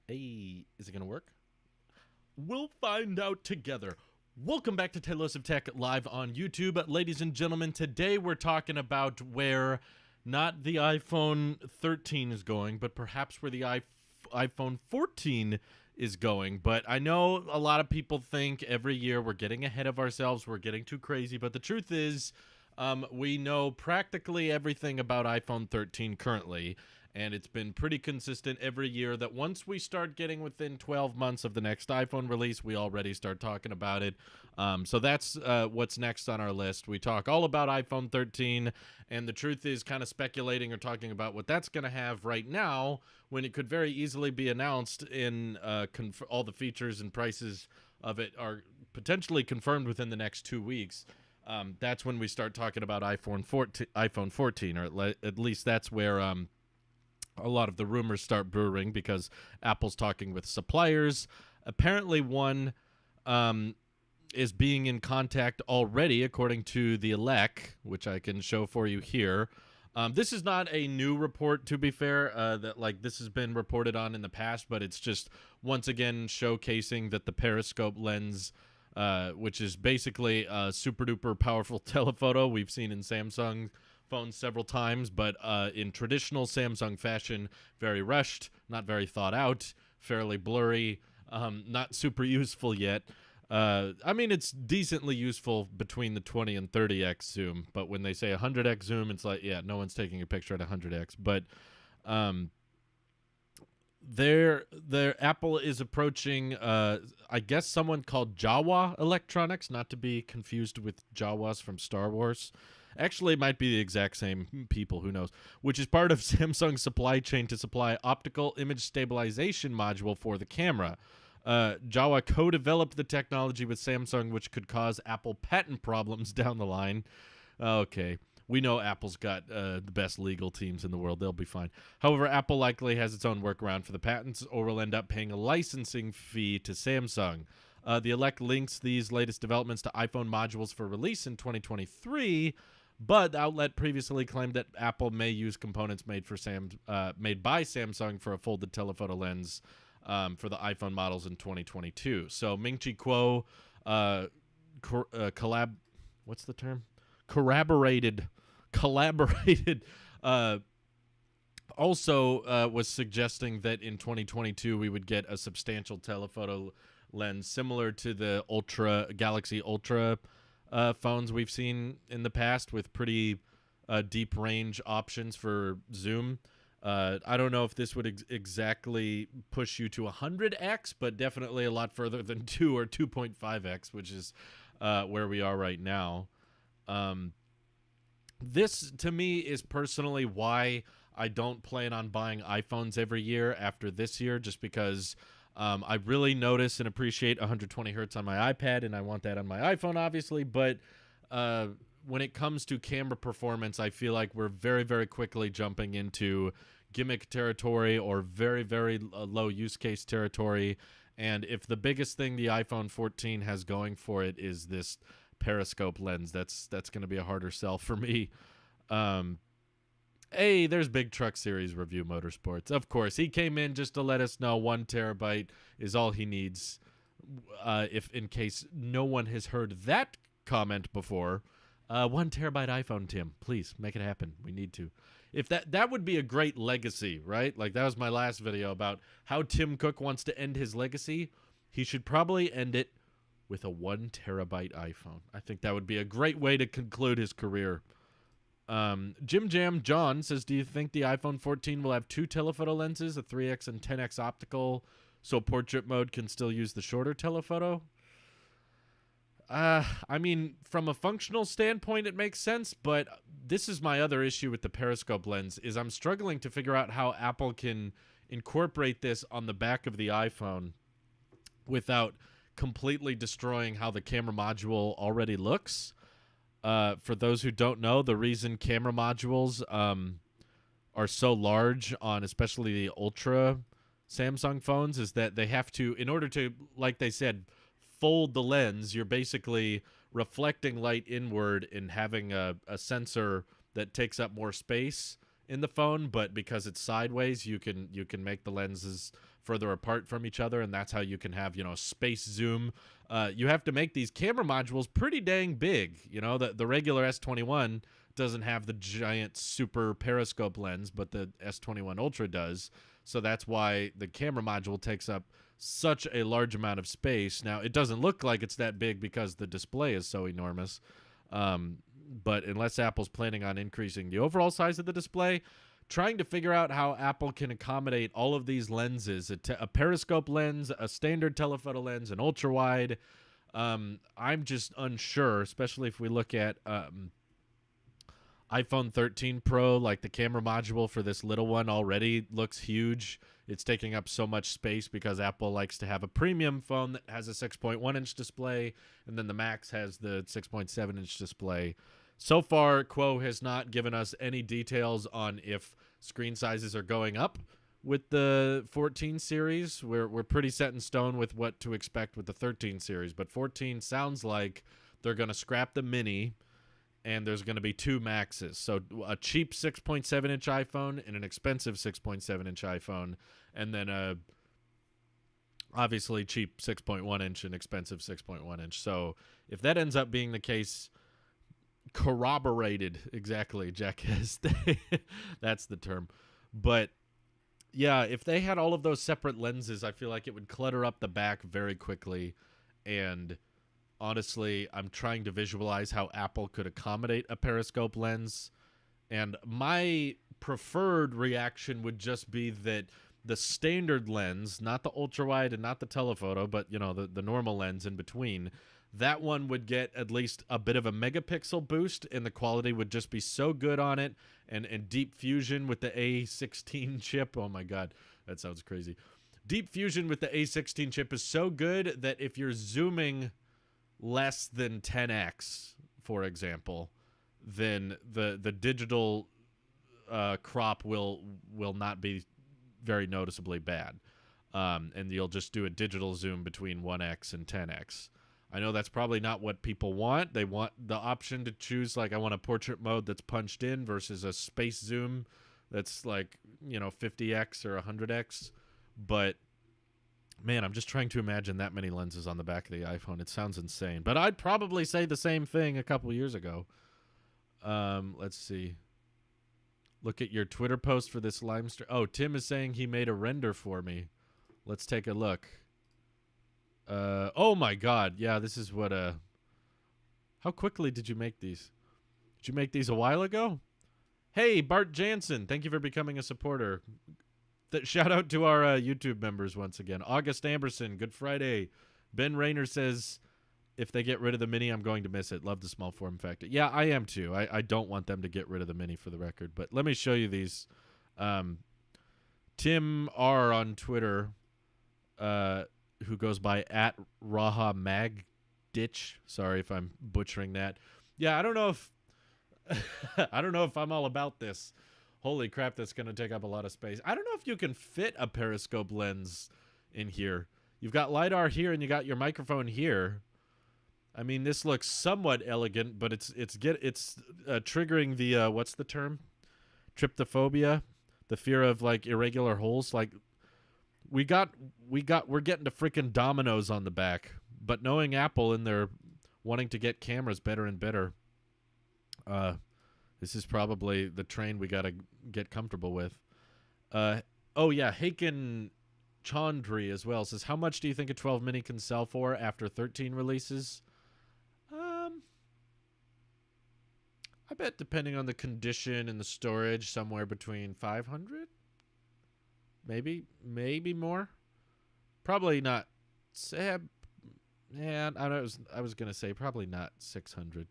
Hey, is it going to work? We'll find out together. Welcome back to Tailosive Tech live on YouTube. Ladies and gentlemen, today we're talking about where not the iPhone 13 is going, but perhaps where the iPhone 14 is going. But I know a lot of people think every year we're getting ahead of ourselves, we're getting too crazy, but the truth is we know practically everything about iPhone 13 currently, and it's been pretty consistent every year that once we start getting within 12 months of the next iPhone release, we already start talking about it. So that's what's next on our list. We talk all about iPhone 13, and the truth is kind of speculating or talking about what that's going to have right now when it could very easily be announced in all the features and prices of it are potentially confirmed within the next 2 weeks. That's when we start talking about iPhone 14, or at least that's where a lot of the rumors start brewing, because Apple's talking with suppliers. Apparently one is being in contact already, according to the elec, which I can show for you here. This is not a new report, to be fair, that this has been reported on in the past, but it's just once again showcasing that the Periscope lens, which is basically a super duper powerful telephoto we've seen in Samsung phones several times, but in traditional Samsung fashion, very rushed, not very thought out, fairly blurry, not super useful yet. I mean, it's decently useful between the 20 and 30x zoom, but when they say 100x zoom, it's like, yeah, no one's taking a picture at 100x. But their Apple is approaching, I guess, someone called Jawa Electronics, not to be confused with Jawas from Star Wars. Actually, it might be the exact same people, who knows, which is part of Samsung's supply chain to supply optical image stabilization module for the camera. Jawa co-developed the technology with Samsung, which could cause Apple patent problems down the line. Okay. We know Apple's got the best legal teams in the world. They'll be fine. However, Apple likely has its own workaround for the patents, or will end up paying a licensing fee to Samsung. The elec links these latest developments to iPhone modules for release in 2023, but the outlet previously claimed that Apple may use components made by Samsung for a folded telephoto lens for the iPhone models in 2022. So Ming-Chi Kuo what's the term? Collaborated also was suggesting that in 2022 we would get a substantial telephoto lens similar to the Galaxy Ultra phones we've seen in the past, with pretty deep range options for zoom. I don't know if this would exactly push you to 100x, but definitely a lot further than 2 or 2.5x, which is where we are right now. This, to me, is personally why I don't plan on buying iPhones every year after this year, just because I really notice and appreciate 120 hertz on my iPad, and I want that on my iPhone, obviously, but when it comes to camera performance, I feel like we're very, very quickly jumping into gimmick territory or very, very low use case territory, and if the biggest thing the iPhone 14 has going for it is this Periscope lens, that's going to be a harder sell for me. Hey, there's Big Truck Series Review Motorsports. Of course, he came in just to let us know 1 terabyte is all he needs. If in case no one has heard that comment before, 1 terabyte iPhone, Tim, please make it happen. We need to. If that would be a great legacy, right? Like, that was my last video about how Tim Cook wants to end his legacy. He should probably end it with a 1 terabyte iPhone. I think that would be a great way to conclude his career. Jim Jam John says, do you think the iPhone 14 will have 2 telephoto lenses, a 3x and 10x optical, so portrait mode can still use the shorter telephoto? I mean, from a functional standpoint, it makes sense, but this is my other issue with the Periscope lens, is I'm struggling to figure out how Apple can incorporate this on the back of the iPhone without completely destroying how the camera module already looks. For those who don't know, the reason camera modules are so large on especially the Ultra Samsung phones is that they have to, in order to, like they said, fold the lens, you're basically reflecting light inward and having a sensor that takes up more space in the phone, but because it's sideways, you can make the lenses further apart from each other, and that's how you can have, space zoom. You have to make these camera modules pretty dang big. The regular S21 doesn't have the giant super periscope lens, but the S21 Ultra does. So that's why the camera module takes up such a large amount of space. Now, it doesn't look like it's that big because the display is so enormous. But unless Apple's planning on increasing the overall size of the display, trying to figure out how Apple can accommodate all of these lenses, a periscope lens, a standard telephoto lens, an ultra wide. I'm just unsure, especially if we look at iPhone 13 Pro, like the camera module for this little one already looks huge. It's taking up so much space because Apple likes to have a premium phone that has a 6.1-inch display, and then the Max has the 6.7-inch display. So far, Quo has not given us any details on if screen sizes are going up with the 14 series. We're pretty set in stone with what to expect with the 13 series, but 14 sounds like they're going to scrap the mini, and there's going to be two Maxes. So a cheap 6.7-inch iPhone and an expensive 6.7-inch iPhone, and then a obviously cheap 6.1-inch and expensive 6.1-inch. So if that ends up being the case, corroborated, exactly, Jackass. That's the term. But yeah, if they had all of those separate lenses, I feel like it would clutter up the back very quickly, and honestly, I'm trying to visualize how Apple could accommodate a periscope lens, and my preferred reaction would just be that the standard lens, not the ultra-wide and not the telephoto, but, the normal lens in between, that one would get at least a bit of a megapixel boost, and the quality would just be so good on it, and Deep Fusion with the A16 chip, oh my god, that sounds crazy. Deep Fusion with the A16 chip is so good that if you're zooming less than 10x, for example, then the digital crop will not be very noticeably bad, and you'll just do a digital zoom between 1x and 10x. I know that's probably not what people want. They want the option to choose, like, I want a portrait mode that's punched in versus a space zoom that's like 50x or 100x, but man, I'm just trying to imagine that many lenses on the back of the iPhone. It sounds insane. But I'd probably say the same thing a couple years ago. Let's see. Look at your Twitter post for this Limestream. Oh, Tim is saying he made a render for me. Let's take a look. Oh my god. Yeah, this is what how quickly did you make these? Did you make these a while ago? Hey, Bart Jansen, thank you for becoming a supporter. Shout out to our YouTube members once again. August Amberson, Good Friday. Ben Rayner says, if they get rid of the Mini, I'm going to miss it. Love the small form factor. Yeah, I am too. I don't want them to get rid of the Mini, for the record. But let me show you these. Tim R on Twitter, who goes by @RahaMagDitch. Sorry if I'm butchering that. Yeah, I don't know if I don't know if I'm all about this. Holy crap, that's going to take up a lot of space. I don't know if you can fit a periscope lens in here. You've got LiDAR here and you got your microphone here. I mean, this looks somewhat elegant, but it's triggering the what's the term? Tryptophobia, the fear of like irregular holes. Like we're getting to freaking dominoes on the back. But knowing Apple and their wanting to get cameras better and better, this is probably the train we got to get comfortable with. Oh, yeah, Haken Chaudhry as well says, how much do you think a 12 mini can sell for after 13 releases? I bet depending on the condition and the storage, somewhere between 500? Maybe more? Probably not. Yeah, I was going to say probably not 600,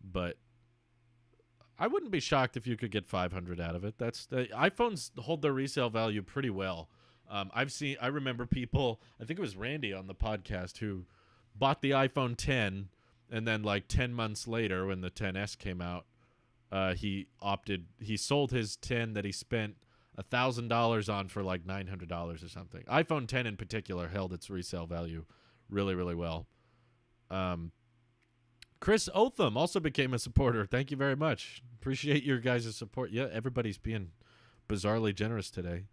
but I wouldn't be shocked if you could get 500 out of it. That's the iPhones hold their resale value pretty well. I remember people, I think it was Randy on the podcast, who bought the iPhone 10, and then like 10 months later when the 10s came out, he sold his 10 that he spent $1,000 on for like $900 or something. iPhone 10 in particular held its resale value really, really well. Chris Otham also became a supporter. Thank you very much. Appreciate your guys' support. Yeah, everybody's being bizarrely generous today.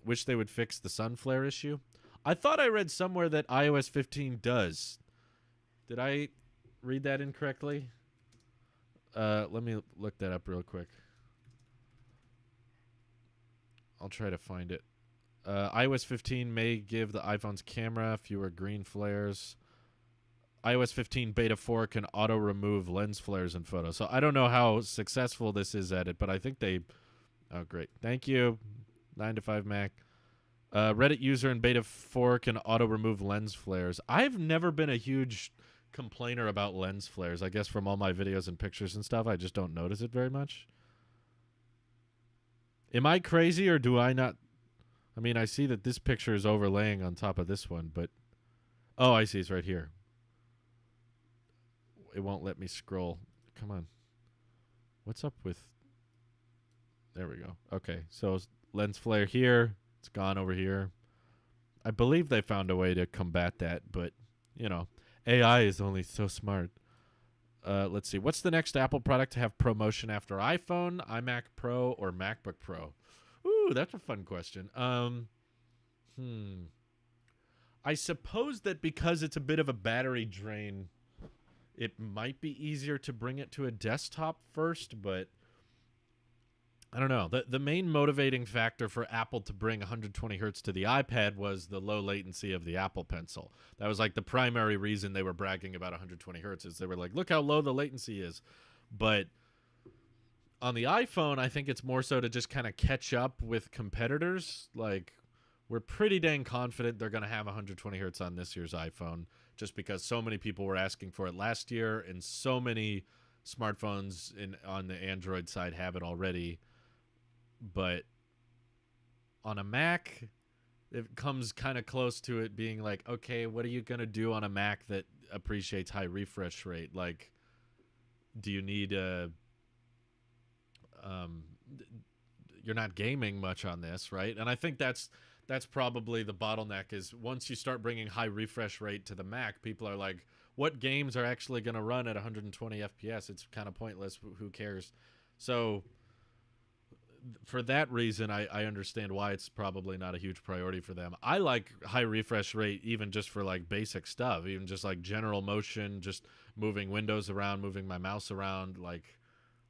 Wish they would fix the sun flare issue. I thought I read somewhere that iOS 15 does. Did I read that incorrectly? Let me look that up real quick. I'll try to find it. iOS 15 may give the iPhone's camera fewer green flares. iOS 15 Beta 4 can auto-remove lens flares in photos. So I don't know how successful this is at it, but I think they... Oh, great. Thank you, 9to5Mac. Reddit user in Beta 4 can auto-remove lens flares. I've never been a huge complainer about lens flares. I guess from all my videos and pictures and stuff, I just don't notice it very much. Am I crazy or do I not... I mean, I see that this picture is overlaying on top of this one, but... Oh, I see. It's right here. It won't let me scroll. Come on. What's up with... There we go. Okay, so lens flare here. It's gone over here. I believe they found a way to combat that, but, you know, AI is only so smart. Let's see. What's the next Apple product to have ProMotion after iPhone, iMac Pro, or MacBook Pro? Ooh, that's a fun question. I suppose that because it's a bit of a battery drain, it might be easier to bring it to a desktop first, but I don't know. The main motivating factor for Apple to bring 120 hertz to the iPad was the low latency of the Apple Pencil. That was like the primary reason they were bragging about 120 hertz is they were like, look how low the latency is. But on the iPhone, I think it's more so to just kind of catch up with competitors. Like, we're pretty dang confident they're going to have 120 hertz on this year's iPhone just because so many people were asking for it last year and so many smartphones on the Android side have it already. But on a Mac, it comes kind of close to it being like, okay, what are you going to do on a Mac that appreciates high refresh rate? Like, do you need a... you're not gaming much on this, right? And I think that's probably the bottleneck is once you start bringing high refresh rate to the Mac, people are like, what games are actually going to run at 120 FPS? It's kind of pointless. Who cares? So... for that reason, I understand why it's probably not a huge priority for them. I like high refresh rate even just for like basic stuff, even just like general motion, just moving windows around, moving my mouse around. Like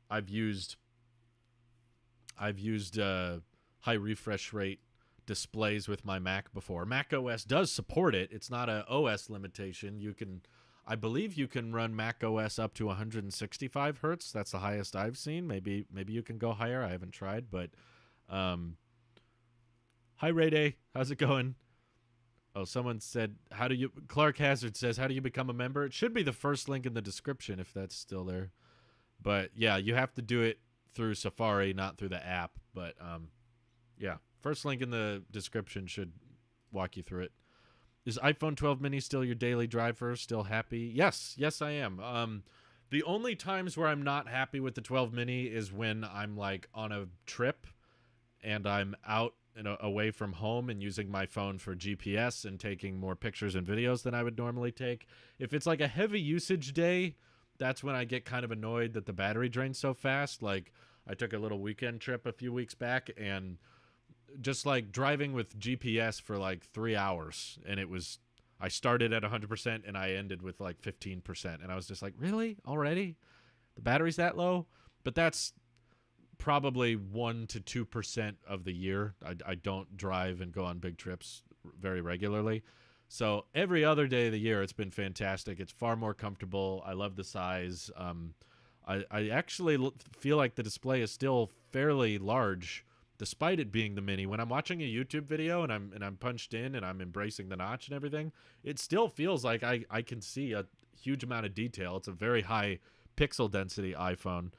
I've used high refresh rate displays with my Mac before. Mac OS does support it. It's not a OS limitation. I believe you can run Mac OS up to 165 hertz. That's the highest I've seen. Maybe you can go higher. I haven't tried, but hi Ray Day, how's it going? Oh, someone said, Clark Hazard says, how do you become a member? It should be the first link in the description if that's still there. But yeah, you have to do it through Safari, not through the app. But yeah, first link in the description should walk you through it. Is iPhone 12 mini still your daily driver? Still happy? Yes, I am. The only times where I'm not happy with the 12 mini is when I'm like on a trip and I'm out away from home and using my phone for GPS and taking more pictures and videos than I would normally take. If it's like a heavy usage day, that's when I get kind of annoyed that the battery drains so fast. Like I took a little weekend trip a few weeks back and just like driving with GPS for like 3 hours, and I started at 100% and I ended with like 15%, and I was just like, really already the battery's that low? But that's probably 1 to 2% of the year. I don't drive and go on big trips very regularly, so every other day of the year it's been fantastic. It's far more comfortable. I love the size. I actually feel like the display is still fairly large despite it being the mini. When I'm watching a YouTube video and I'm punched in and I'm embracing the notch and everything, it still feels like I can see a huge amount of detail. It's a very high pixel density iPhone.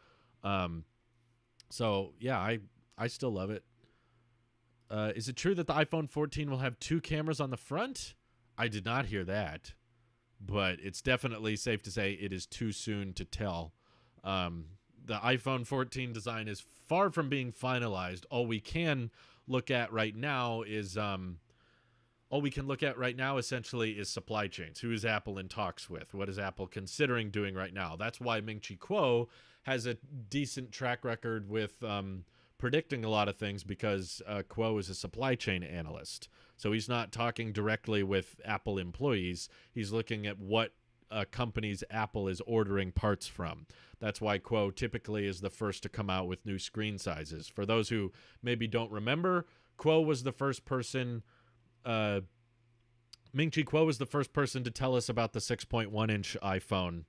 So yeah, I still love it. Is it true that the iPhone 14 will have 2 cameras on the front? I did not hear that, but it's definitely safe to say it is too soon to tell. The iPhone 14 design is far from being finalized. All we can look at right now is all we can look at right now essentially is supply chains. Who is Apple in talks with? What is Apple considering doing right now? That's why Ming-Chi Kuo has a decent track record with predicting a lot of things, because Kuo is a supply chain analyst. So he's not talking directly with Apple employees. He's looking at what companies Apple is ordering parts from. That's why Kuo typically is the first to come out with new screen sizes. For those who maybe don't remember, Kuo was the first person... Ming-Chi Kuo was the first person to tell us about the 6.1-inch iPhone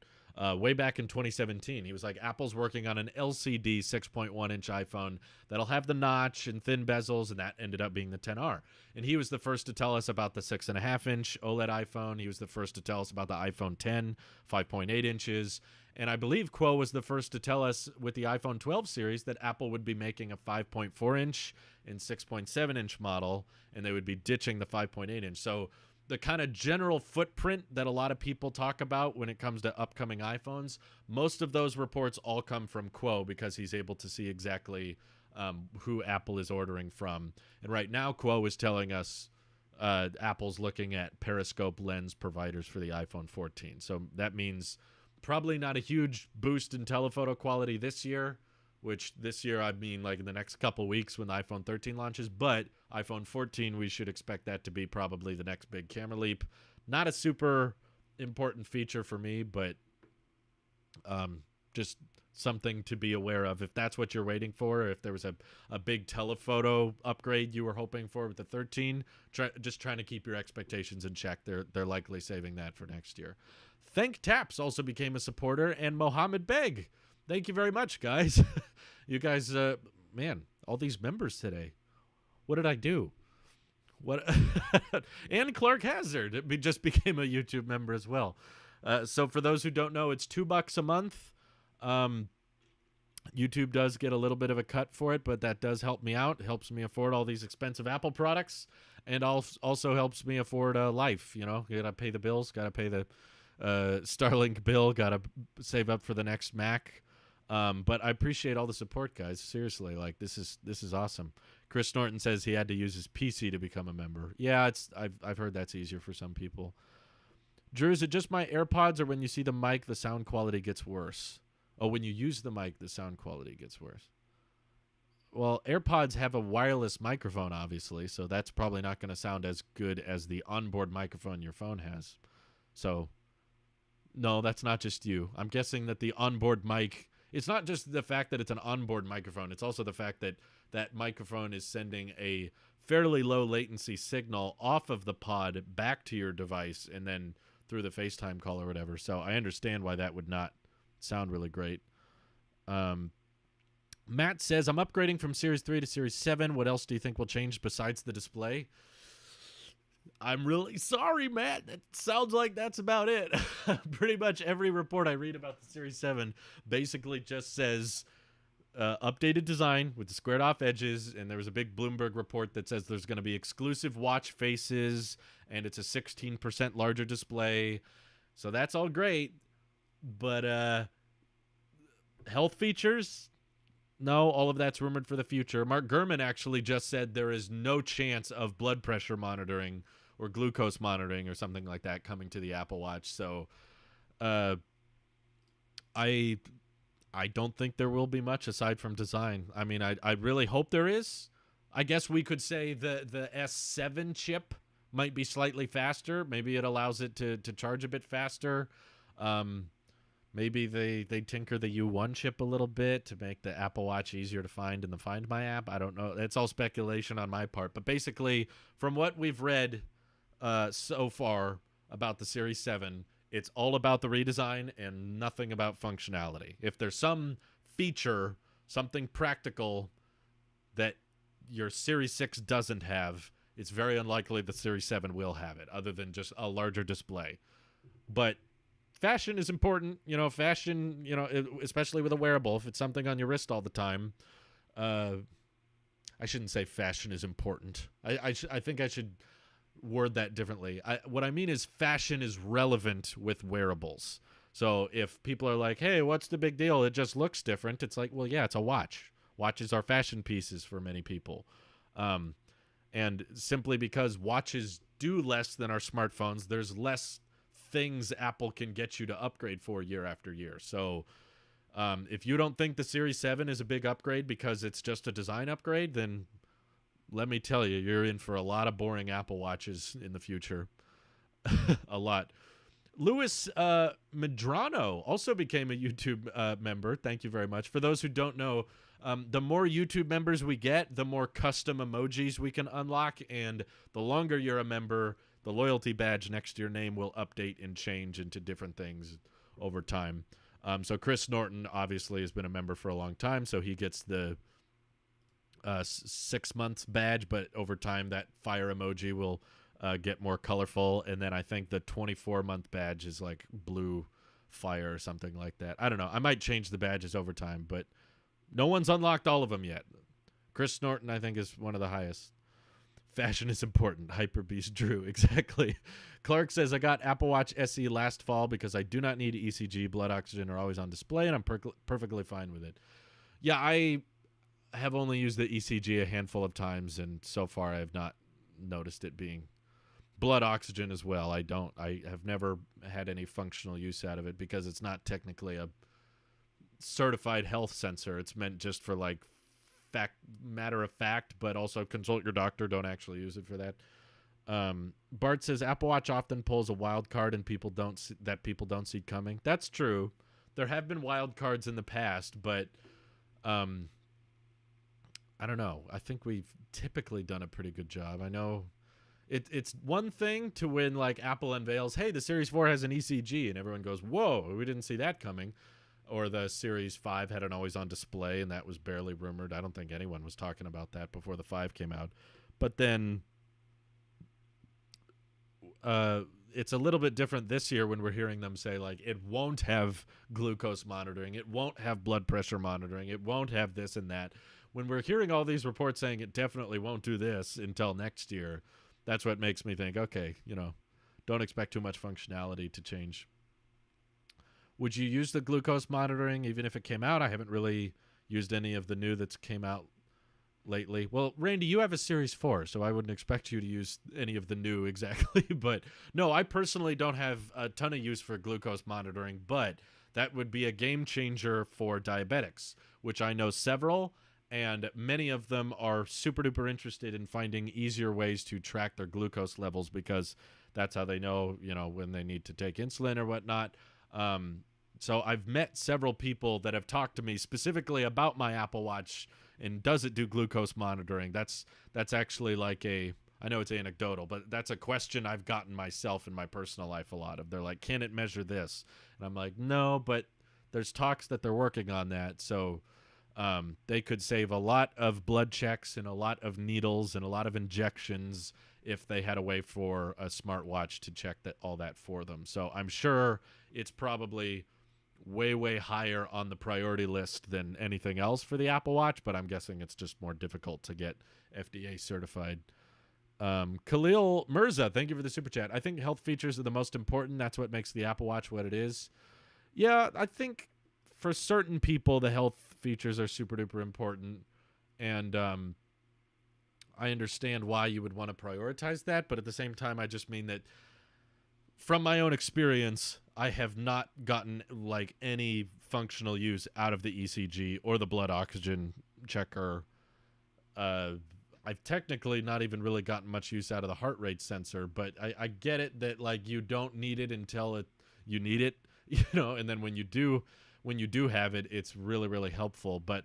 way back in 2017. He was like, Apple's working on an LCD 6.1-inch iPhone that'll have the notch and thin bezels, and that ended up being the XR. And he was the first to tell us about the 6.5-inch OLED iPhone. He was the first to tell us about the iPhone 10, 5.8 inches. And I believe Kuo was the first to tell us with the iPhone 12 series that Apple would be making a 5.4-inch and 6.7-inch model, and they would be ditching the 5.8-inch. So the kind of general footprint that a lot of people talk about when it comes to upcoming iPhones, most of those reports all come from Kuo, because he's able to see exactly who Apple is ordering from. And right now, Kuo is telling us Apple's looking at Periscope lens providers for the iPhone 14. So that means probably not a huge boost in telephoto quality this year, which this year I mean like in the next couple weeks when the iPhone 13 launches, but iPhone 14, we should expect that to be probably the next big camera leap. Not a super important feature for me, but just something to be aware of if that's what you're waiting for, or if there was a big telephoto upgrade you were hoping for with the 13, just trying to keep your expectations in check. They're likely saving that for next year. Thank Taps also became a supporter, and Mohammed Beg. Thank you very much, guys. You guys, man, all these members today. What did I do? What? And Clark Hazard just became a YouTube member as well. So for those who don't know, it's $2 a month. YouTube does get a little bit of a cut for it, but that does help me out. It helps me afford all these expensive Apple products, and also helps me afford life. You know, you gotta pay the bills, gotta pay the Starlink bill, gotta save up for the next Mac. But I appreciate all the support, guys. Seriously, like this is awesome. Chris Norton says he had to use his PC to become a member. Yeah, I've heard that's easier for some people. Drew, is it just my AirPods, or when you see the mic, the sound quality gets worse? Oh, when you use the mic, the sound quality gets worse. Well, AirPods have a wireless microphone, obviously, so that's probably not going to sound as good as the onboard microphone your phone has. So, no, that's not just you. I'm guessing that the onboard mic, it's not just the fact that it's an onboard microphone. It's also the fact that that microphone is sending a fairly low latency signal off of the pod back to your device and then through the FaceTime call or whatever. So I understand why that would not sound really great. Matt says, I'm upgrading from Series 3 to Series 7. What else do you think will change besides the display? I'm really sorry, Matt. It sounds like that's about it. Pretty much every report I read about the Series 7 basically just says updated design with the squared off edges, and there was a big Bloomberg report that says there's going to be exclusive watch faces, and it's a 16% larger display. So that's all great, but health features, no, all of that's rumored for the future. Mark Gurman actually just said there is no chance of blood pressure monitoring or glucose monitoring or something like that coming to the Apple Watch. So I don't think there will be much aside from design. I mean, I really hope there is. I guess we could say the S7 chip might be slightly faster. Maybe it allows it to charge a bit faster. Maybe they tinker the U1 chip a little bit to make the Apple Watch easier to find in the Find My app. I don't know. It's all speculation on my part. But basically, from what we've read so far about the Series 7, it's all about the redesign and nothing about functionality. If there's some feature, something practical that your Series 6 doesn't have, it's very unlikely the Series 7 will have it, other than just a larger display. But fashion is important, fashion, especially with a wearable. If it's something on your wrist all the time, I shouldn't say fashion is important. I think I should word that differently. What I mean is fashion is relevant with wearables. So if people are like, hey, what's the big deal? It just looks different. It's like, well, yeah, it's a watch. Watches are fashion pieces for many people. And simply because watches do less than our smartphones, there's less things Apple can get you to upgrade for year after year. So if you don't think the Series 7 is a big upgrade because it's just a design upgrade, then let me tell you, you're in for a lot of boring Apple Watches in the future. A lot. Louis Medrano also became a YouTube member. Thank you very much. For those who don't know, the more YouTube members we get, the more custom emojis we can unlock, and the longer you're a member, the loyalty badge next to your name will update and change into different things over time. So Chris Norton obviously has been a member for a long time, so he gets the 6 months badge, but over time that fire emoji will get more colorful, and then I think the 24-month badge is like blue fire or something like that. I don't know. I might change the badges over time, but no one's unlocked all of them yet. Chris Norton, I think, is one of the highest. Fashion is important. Hyperbeast Drew, exactly. Clark says, I got Apple Watch SE last fall because I do not need ECG. Blood oxygen are always on display, and I'm perfectly fine with it. Yeah, I have only used the ECG a handful of times, and so far I have not noticed it being blood oxygen as well. I have never had any functional use out of it because it's not technically a certified health sensor. It's meant just for like matter of fact, but also consult your doctor. Don't actually use it for that. Bart says Apple Watch often pulls a wild card and people don't see coming. That's true. There have been wild cards in the past, but I don't know. I think we've typically done a pretty good job. I know it's one thing to when like Apple unveils, hey, the Series 4 has an ECG, and everyone goes, whoa, we didn't see that coming. Or the Series 5 had an always on display, and that was barely rumored. I don't think anyone was talking about that before the 5 came out. But then it's a little bit different this year when we're hearing them say, like, it won't have glucose monitoring, it won't have blood pressure monitoring, it won't have this and that. When we're hearing all these reports saying it definitely won't do this until next year, that's what makes me think, okay, don't expect too much functionality to change. Would you use the glucose monitoring even if it came out? I haven't really used any of the new that's came out lately. Well, Randy, you have a Series 4, so I wouldn't expect you to use any of the new exactly. But no, I personally don't have a ton of use for glucose monitoring, but that would be a game changer for diabetics, which I know several, and many of them are super duper interested in finding easier ways to track their glucose levels because that's how they know, when they need to take insulin or whatnot. So I've met several people that have talked to me specifically about my Apple Watch and does it do glucose monitoring. That's actually like I know it's anecdotal, but that's a question I've gotten myself in my personal life a lot of. They're like, can it measure this? And I'm like, no, but there's talks that they're working on that. So they could save a lot of blood checks and a lot of needles and a lot of injections if they had a way for a smartwatch to check all that for them. So I'm sure it's probably way, way higher on the priority list than anything else for the Apple Watch, but I'm guessing it's just more difficult to get FDA certified. Khalil Mirza, thank you for the super chat. I think health features are the most important. That's what makes the Apple Watch what it is. Yeah, I think for certain people, the health features are super duper important. And I understand why you would want to prioritize that, but at the same time, I just mean that from my own experience, I have not gotten like any functional use out of the ECG or the blood oxygen checker. I've technically not even really gotten much use out of the heart rate sensor, but I get it that like you don't need it until you need it, and then when you do have it, it's really, really helpful. But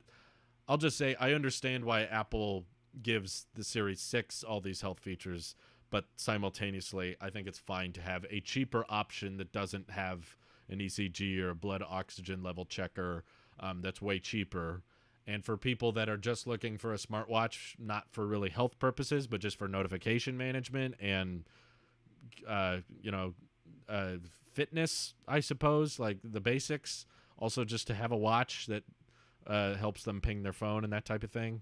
I'll just say I understand why Apple gives the Series 6 all these health features, but simultaneously, I think it's fine to have a cheaper option that doesn't have an ECG or a blood oxygen level checker that's way cheaper. And for people that are just looking for a smartwatch, not for really health purposes, but just for notification management and, fitness, I suppose, like the basics. Also just to have a watch that helps them ping their phone and that type of thing.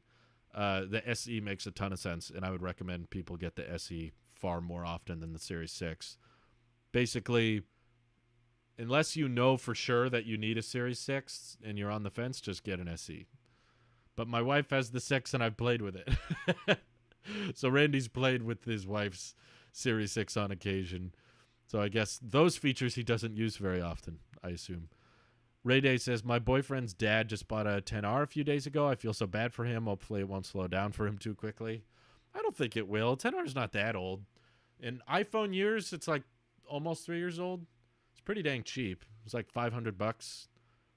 The SE makes a ton of sense, and I would recommend people get the SE far more often than the Series 6. Basically, unless you know for sure that you need a Series 6 and you're on the fence, just get an SE. But my wife has the 6, and I've played with it. So Randy's played with his wife's Series 6 on occasion. So I guess those features he doesn't use very often, I assume. Ray Day says, my boyfriend's dad just bought a 10R a few days ago. I feel so bad for him. Hopefully it won't slow down for him too quickly. I don't think it will. 10R's not that old. In iPhone years, it's like almost 3 years old. It's pretty dang cheap. It's like $500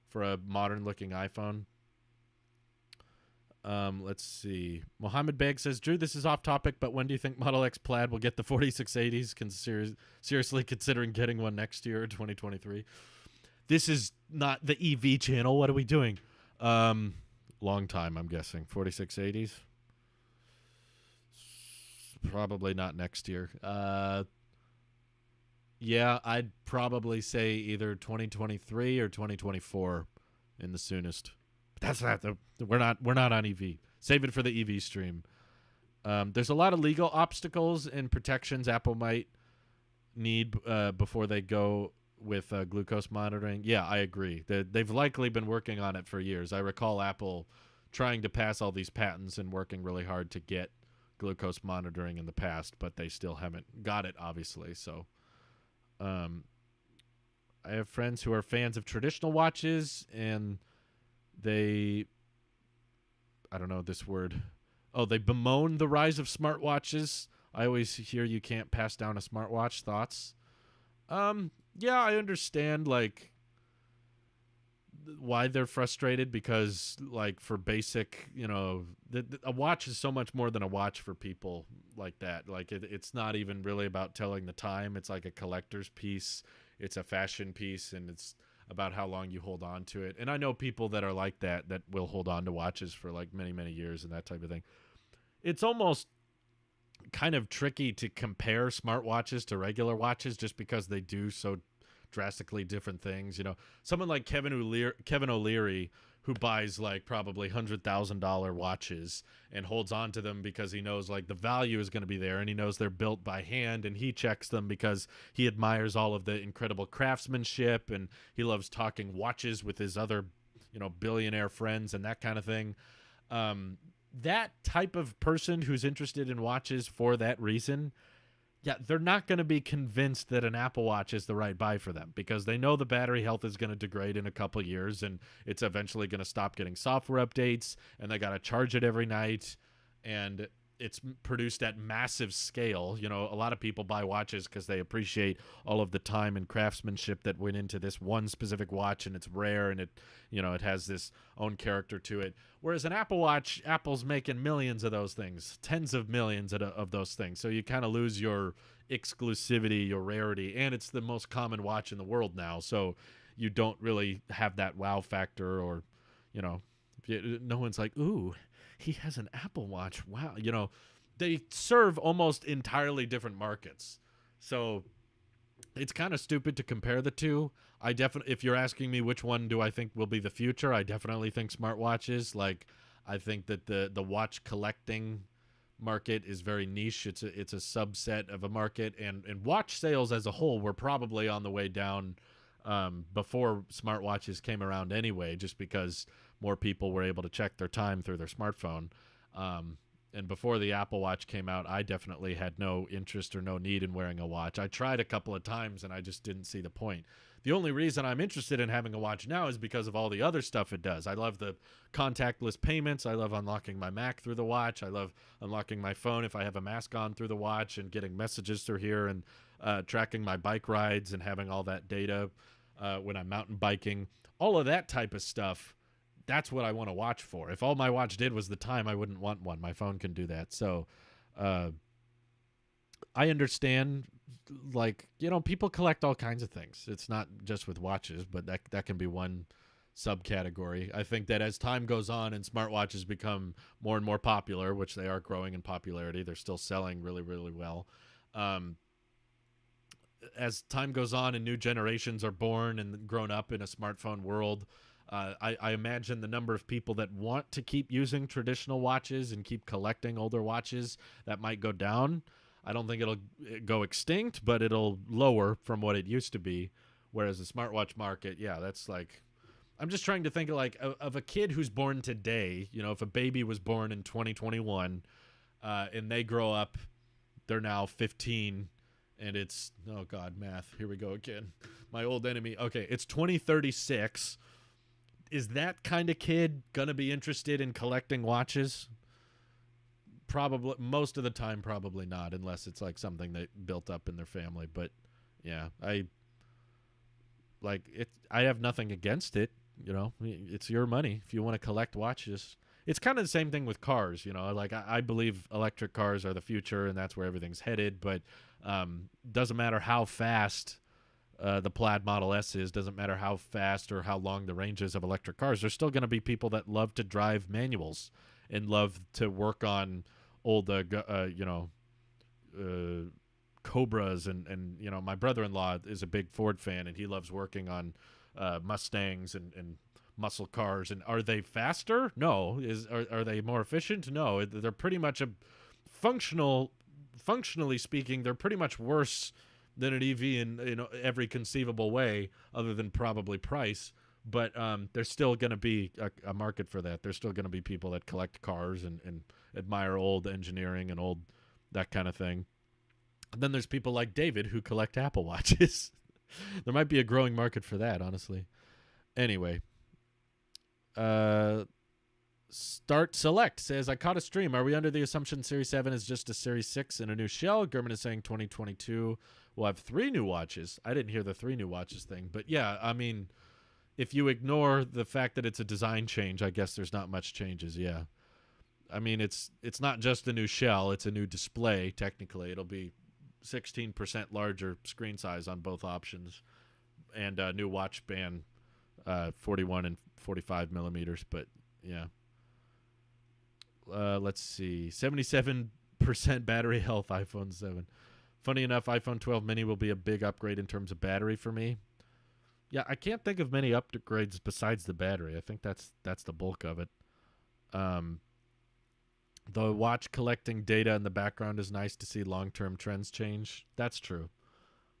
for a modern-looking iPhone. Let's see. Mohammed Beg says, Drew, this is off topic, but when do you think Model X Plaid will get the 4680s? Seriously considering getting one next year, 2023. This is not the EV channel. What are we doing? Long time, I'm guessing. 4680s? Probably not next year. Yeah, I'd probably say either 2023 or 2024 in the soonest. But that's not we're not on EV. Save it for the EV stream. There's a lot of legal obstacles and protections Apple might need before they go with glucose monitoring. Yeah, I agree. They've likely been working on it for years. I recall Apple trying to pass all these patents and working really hard to get glucose monitoring in the past, but they still haven't got it, obviously. So I have friends who are fans of traditional watches, and they, I don't know this word. Oh, they bemoan the rise of smartwatches. I always hear you can't pass down a smartwatch. Thoughts? Yeah, I understand, like, why they're frustrated, because, like, for basic, you know, a watch is so much more than a watch for people like that. Like, it's not even really about telling the time. It's like a collector's piece. It's a fashion piece, and it's about how long you hold on to it. And I know people that are like that will hold on to watches for, like, many, many years and that type of thing. It's almost kind of tricky to compare smartwatches to regular watches just because they do so drastically different things. You know, someone like Kevin O'Leary, who buys like probably $100,000 watches and holds on to them because he knows like the value is going to be there, and he knows they're built by hand, and he checks them because he admires all of the incredible craftsmanship, and he loves talking watches with his other, you know, billionaire friends and that kind of thing. That type of person who's interested in watches for that reason, yeah, they're not going to be convinced that an Apple Watch is the right buy for them, because they know the battery health is going to degrade in a couple years, and it's eventually going to stop getting software updates, and they got to charge it every night, and it's produced at massive scale. You know, a lot of people buy watches because they appreciate all of the time and craftsmanship that went into this one specific watch, and it's rare, and it, you know, it has this own character to it. Whereas an Apple Watch, Apple's making millions of those things, tens of millions of those things. So you kind of lose your exclusivity, your rarity, and it's the most common watch in the world now. So you don't really have that wow factor, or, you know, no one's like, ooh, he has an Apple Watch. Wow. You know, they serve almost entirely different markets. So it's kind of stupid to compare the two. I definitely, if you're asking me which one do I think will be the future, I definitely think smartwatches. Like, I think that the watch collecting market is very niche. It's a subset of a market, and watch sales as a whole were probably on the way down before smartwatches came around anyway, just because more people were able to check their time through their smartphone. And before the Apple Watch came out, I definitely had no interest or no need in wearing a watch. I tried a couple of times, and I just didn't see the point. The only reason I'm interested in having a watch now is because of all the other stuff it does. I love the contactless payments. I love unlocking my Mac through the watch. I love unlocking my phone if I have a mask on through the watch, and getting messages through here, and tracking my bike rides, and having all that data when I'm mountain biking. All of that type of stuff, that's what I want to watch for. If all my watch did was the time, I wouldn't want one. My phone can do that. So I understand, like, you know, people collect all kinds of things. It's not just with watches, but that can be one subcategory. I think that as time goes on and smartwatches become more and more popular, which they are growing in popularity, they're still selling really, really well. As time goes on and new generations are born and grown up in a smartphone world, I imagine the number of people that want to keep using traditional watches and keep collecting older watches, that might go down. I don't think it'll go extinct, but it'll lower from what it used to be. Whereas the smartwatch market, yeah, that's like, I'm just trying to think of like of a kid who's born today. You know, if a baby was born in 2021 and they grow up they're now 15, and it's, oh God, math. Here we go again. My old enemy. Okay, it's 2036. Is that kind of kid gonna be interested in collecting watches? Probably, most of the time, probably not, unless it's like something they built up in their family. But yeah, I have nothing against it. You know, it's your money. If you want to collect watches, it's kind of the same thing with cars. You know, like I believe electric cars are the future, and that's where everything's headed. But doesn't matter how fast the Plaid Model S is, doesn't matter how fast or how long the range is of electric cars. There's still going to be people that love to drive manuals and love to work on old, Cobras, and you know, my brother-in-law is a big Ford fan, and he loves working on Mustangs and muscle cars. And are they faster? No. Are they more efficient? No. They're pretty much functionally speaking, they're pretty much worse than an EV in every conceivable way, other than probably price. But there's still going to be a market for that. There's still going to be people that collect cars and admire old engineering and old that kind of thing. And then there's people like David who collect Apple Watches. There might be a growing market for that, honestly. Anyway, Start Select says, I caught a stream. Are we under the assumption Series 7 is just a Series 6 in a new shell? Gurman is saying 2022 will have 3 new watches. I didn't hear the 3 new watches thing. But yeah, I mean, if you ignore the fact that it's a design change, I guess there's not much changes, yeah. I mean, it's not just a new shell. It's a new display, technically. It'll be 16% larger screen size on both options, and a new watch band, 41 and 45 millimeters. But yeah, let's see, 77% battery health. iPhone 7. Funny enough, iPhone 12 mini will be a big upgrade in terms of battery for me. Yeah, I can't think of many upgrades besides the battery. I think that's the bulk of it. The watch collecting data in the background is nice to see long-term trends change. That's true.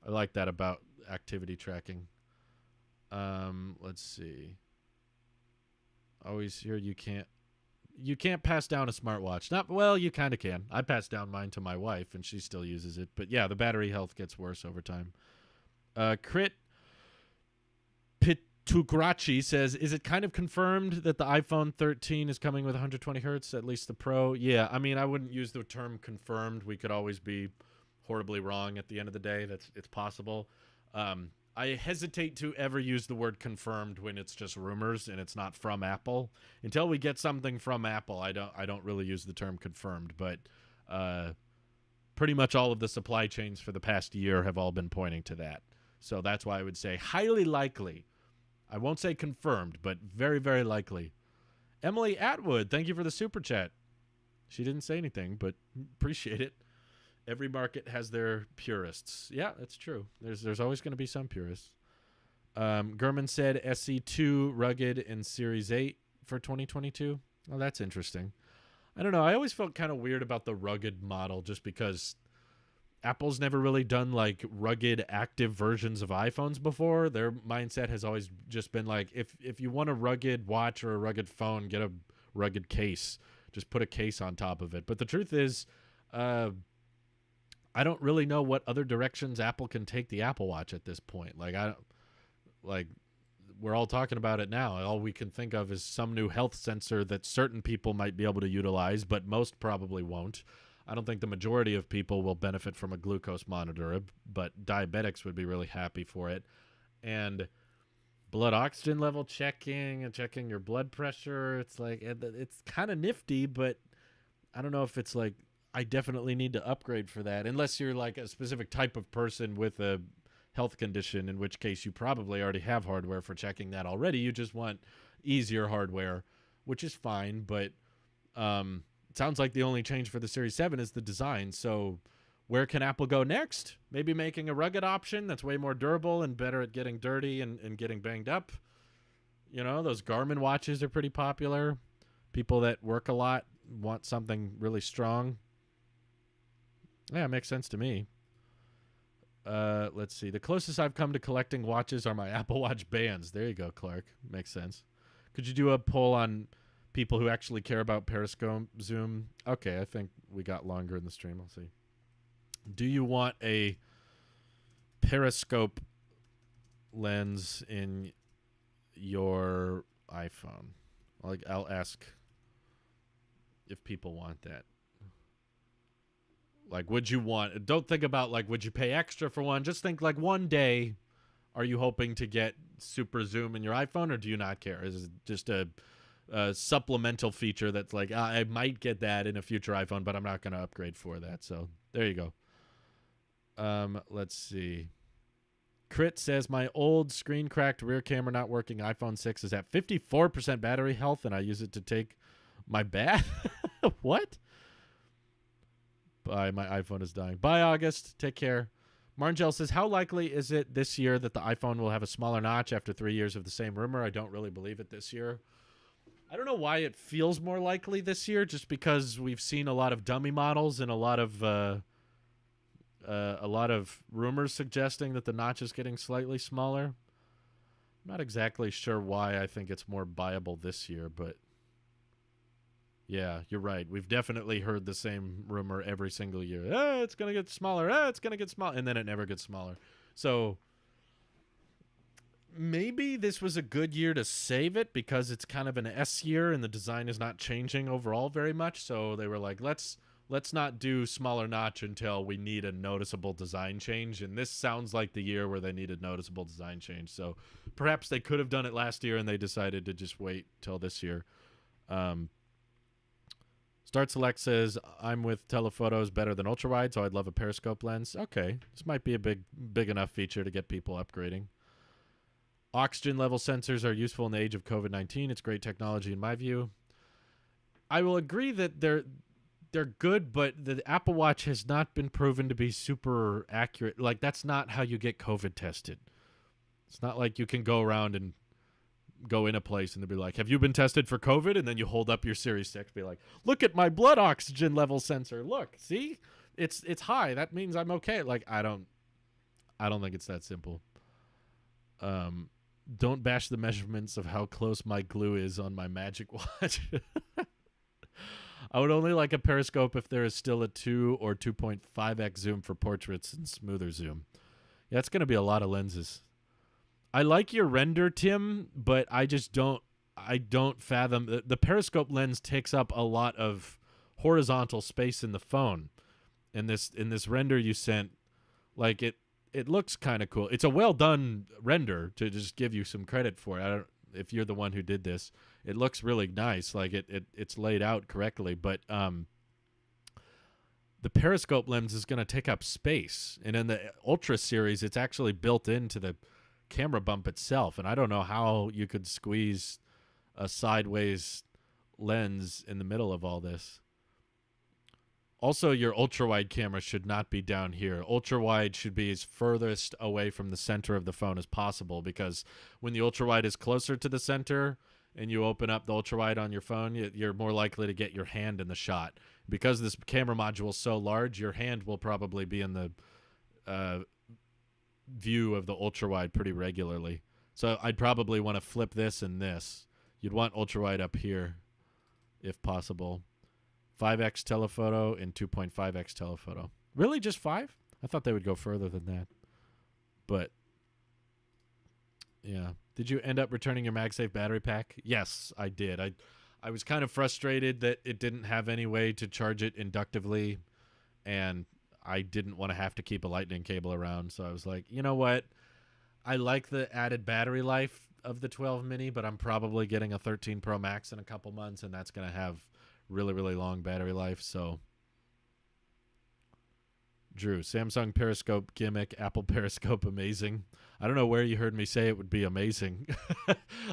I like that about activity tracking. Let's see. Always hear you can't pass down a smartwatch. Well, you kind of can. I passed down mine to my wife, and she still uses it. But yeah, the battery health gets worse over time. Crit Tugrachi says, is it kind of confirmed that the iPhone 13 is coming with 120 hertz, at least the Pro? Yeah, I mean, I wouldn't use the term confirmed. We could always be horribly wrong at the end of the day. It's possible. I hesitate to ever use the word confirmed when it's just rumors and it's not from Apple. Until we get something from Apple, I don't really use the term confirmed. But pretty much all of the supply chains for the past year have all been pointing to that. So that's why I would say highly likely. I won't say confirmed, but very, very likely. Emily Atwood, thank you for the super chat. She didn't say anything, but appreciate it. Every market has their purists. Yeah, that's true. There's always going to be some purists. Gurman said SE2 rugged in Series 8 for 2022. Oh, that's interesting. I don't know. I always felt kind of weird about the rugged model just because Apple's never really done like rugged active versions of iPhones before. Their mindset has always just been like, if you want a rugged watch or a rugged phone, get a rugged case. Just put a case on top of it. But the truth is, I don't really know what other directions Apple can take the Apple Watch at this point. We're all talking about it now. All we can think of is some new health sensor that certain people might be able to utilize, but most probably won't. I don't think the majority of people will benefit from a glucose monitor, but diabetics would be really happy for it. And blood oxygen level checking and checking your blood pressure, it's like, it's kind of nifty, but I don't know if it's like, I definitely need to upgrade for that, unless you're like a specific type of person with a health condition, in which case you probably already have hardware for checking that already. You just want easier hardware, which is fine, but it sounds like the only change for the Series 7 is the design. So where can Apple go next? Maybe making a rugged option that's way more durable and better at getting dirty and getting banged up. You know, those Garmin watches are pretty popular. People that work a lot want something really strong. Yeah, it makes sense to me. Let's see. The closest I've come to collecting watches are my Apple Watch bands. There you go, Clark. Makes sense. Could you do a poll on people who actually care about Periscope Zoom? Okay, I think we got longer in the stream. I'll see. Do you want a Periscope lens in your iPhone? Like, I'll ask if people want that. Like, would you want... Don't think about, like, would you pay extra for one? Just think, like, one day, are you hoping to get super zoom in your iPhone, or do you not care? Is it just a supplemental feature that's like, I might get that in a future iPhone, but I'm not going to upgrade for that. So, there you go. Let's see. Crit says, my old screen-cracked rear camera not working iPhone 6 is at 54% battery health, and I use it to take my bath. What? Bye, my iPhone is dying. Bye, August. Take care. Marngel says, how likely is it this year that the iPhone will have a smaller notch after 3 years of the same rumor? I don't really believe it this year. I don't know why it feels more likely this year, just because we've seen a lot of dummy models and a lot of rumors suggesting that the notch is getting slightly smaller. I'm not exactly sure why I think it's more viable this year, but yeah, you're right. We've definitely heard the same rumor every single year. It's going to get smaller. It's going to get smaller. And then it never gets smaller. So maybe this was a good year to save it because it's kind of an S year and the design is not changing overall very much. So they were like, let's not do smaller notch until we need a noticeable design change. And this sounds like the year where they needed noticeable design change. So perhaps they could have done it last year and they decided to just wait till this year. Start Select says, I'm with telephotos better than ultrawide, so I'd love a Periscope lens. Okay, this might be a big enough feature to get people upgrading. Oxygen level sensors are useful in the age of COVID-19. It's great technology in my view. I will agree that they're good, but the Apple Watch has not been proven to be super accurate. Like, that's not how you get COVID tested. It's not like you can go around and go in a place and they'll be like, have you been tested for COVID? And then you hold up your Series 6, be like, look at my blood oxygen level sensor. Look, see? It's high. That means I'm okay. Like, I don't think it's that simple. Don't bash the measurements of how close my glue is on my Magic Watch. I would only like a Periscope if there is still a 2 or 2.5x zoom for portraits and smoother zoom. Yeah, it's going to be a lot of lenses. I like your render, Tim, but I don't fathom. The Periscope lens takes up a lot of horizontal space in the phone. In this render you sent, like, it looks kind of cool. It's a well done render, to just give you some credit for it. I don't, if you're the one who did this, it looks really nice. Like it's laid out correctly, but the Periscope lens is going to take up space. And in the Ultra series, it's actually built into the camera bump itself, and I don't know how you could squeeze a sideways lens in the middle of all this. Also, your ultra-wide camera should not be down here. Ultra-wide should be as furthest away from the center of the phone as possible, because when the ultra-wide is closer to the center and you open up the ultra-wide on your phone, you're more likely to get your hand in the shot. Because this camera module is so large, your hand will probably be in the view of the ultra-wide pretty regularly. So I'd probably want to flip this and this. You'd want ultra-wide up here if possible. 5x telephoto and 2.5x telephoto. Really, just 5? I thought they would go further than that. But yeah. Did you end up returning your MagSafe battery pack? Yes, I did. I was kind of frustrated that it didn't have any way to charge it inductively, and I didn't want to have to keep a lightning cable around, so I was like, you know what? I like the added battery life of the 12 mini, but I'm probably getting a 13 Pro Max in a couple months, and that's going to have really, really long battery life. So, Drew, Samsung Periscope gimmick, Apple Periscope amazing. I don't know where you heard me say it would be amazing.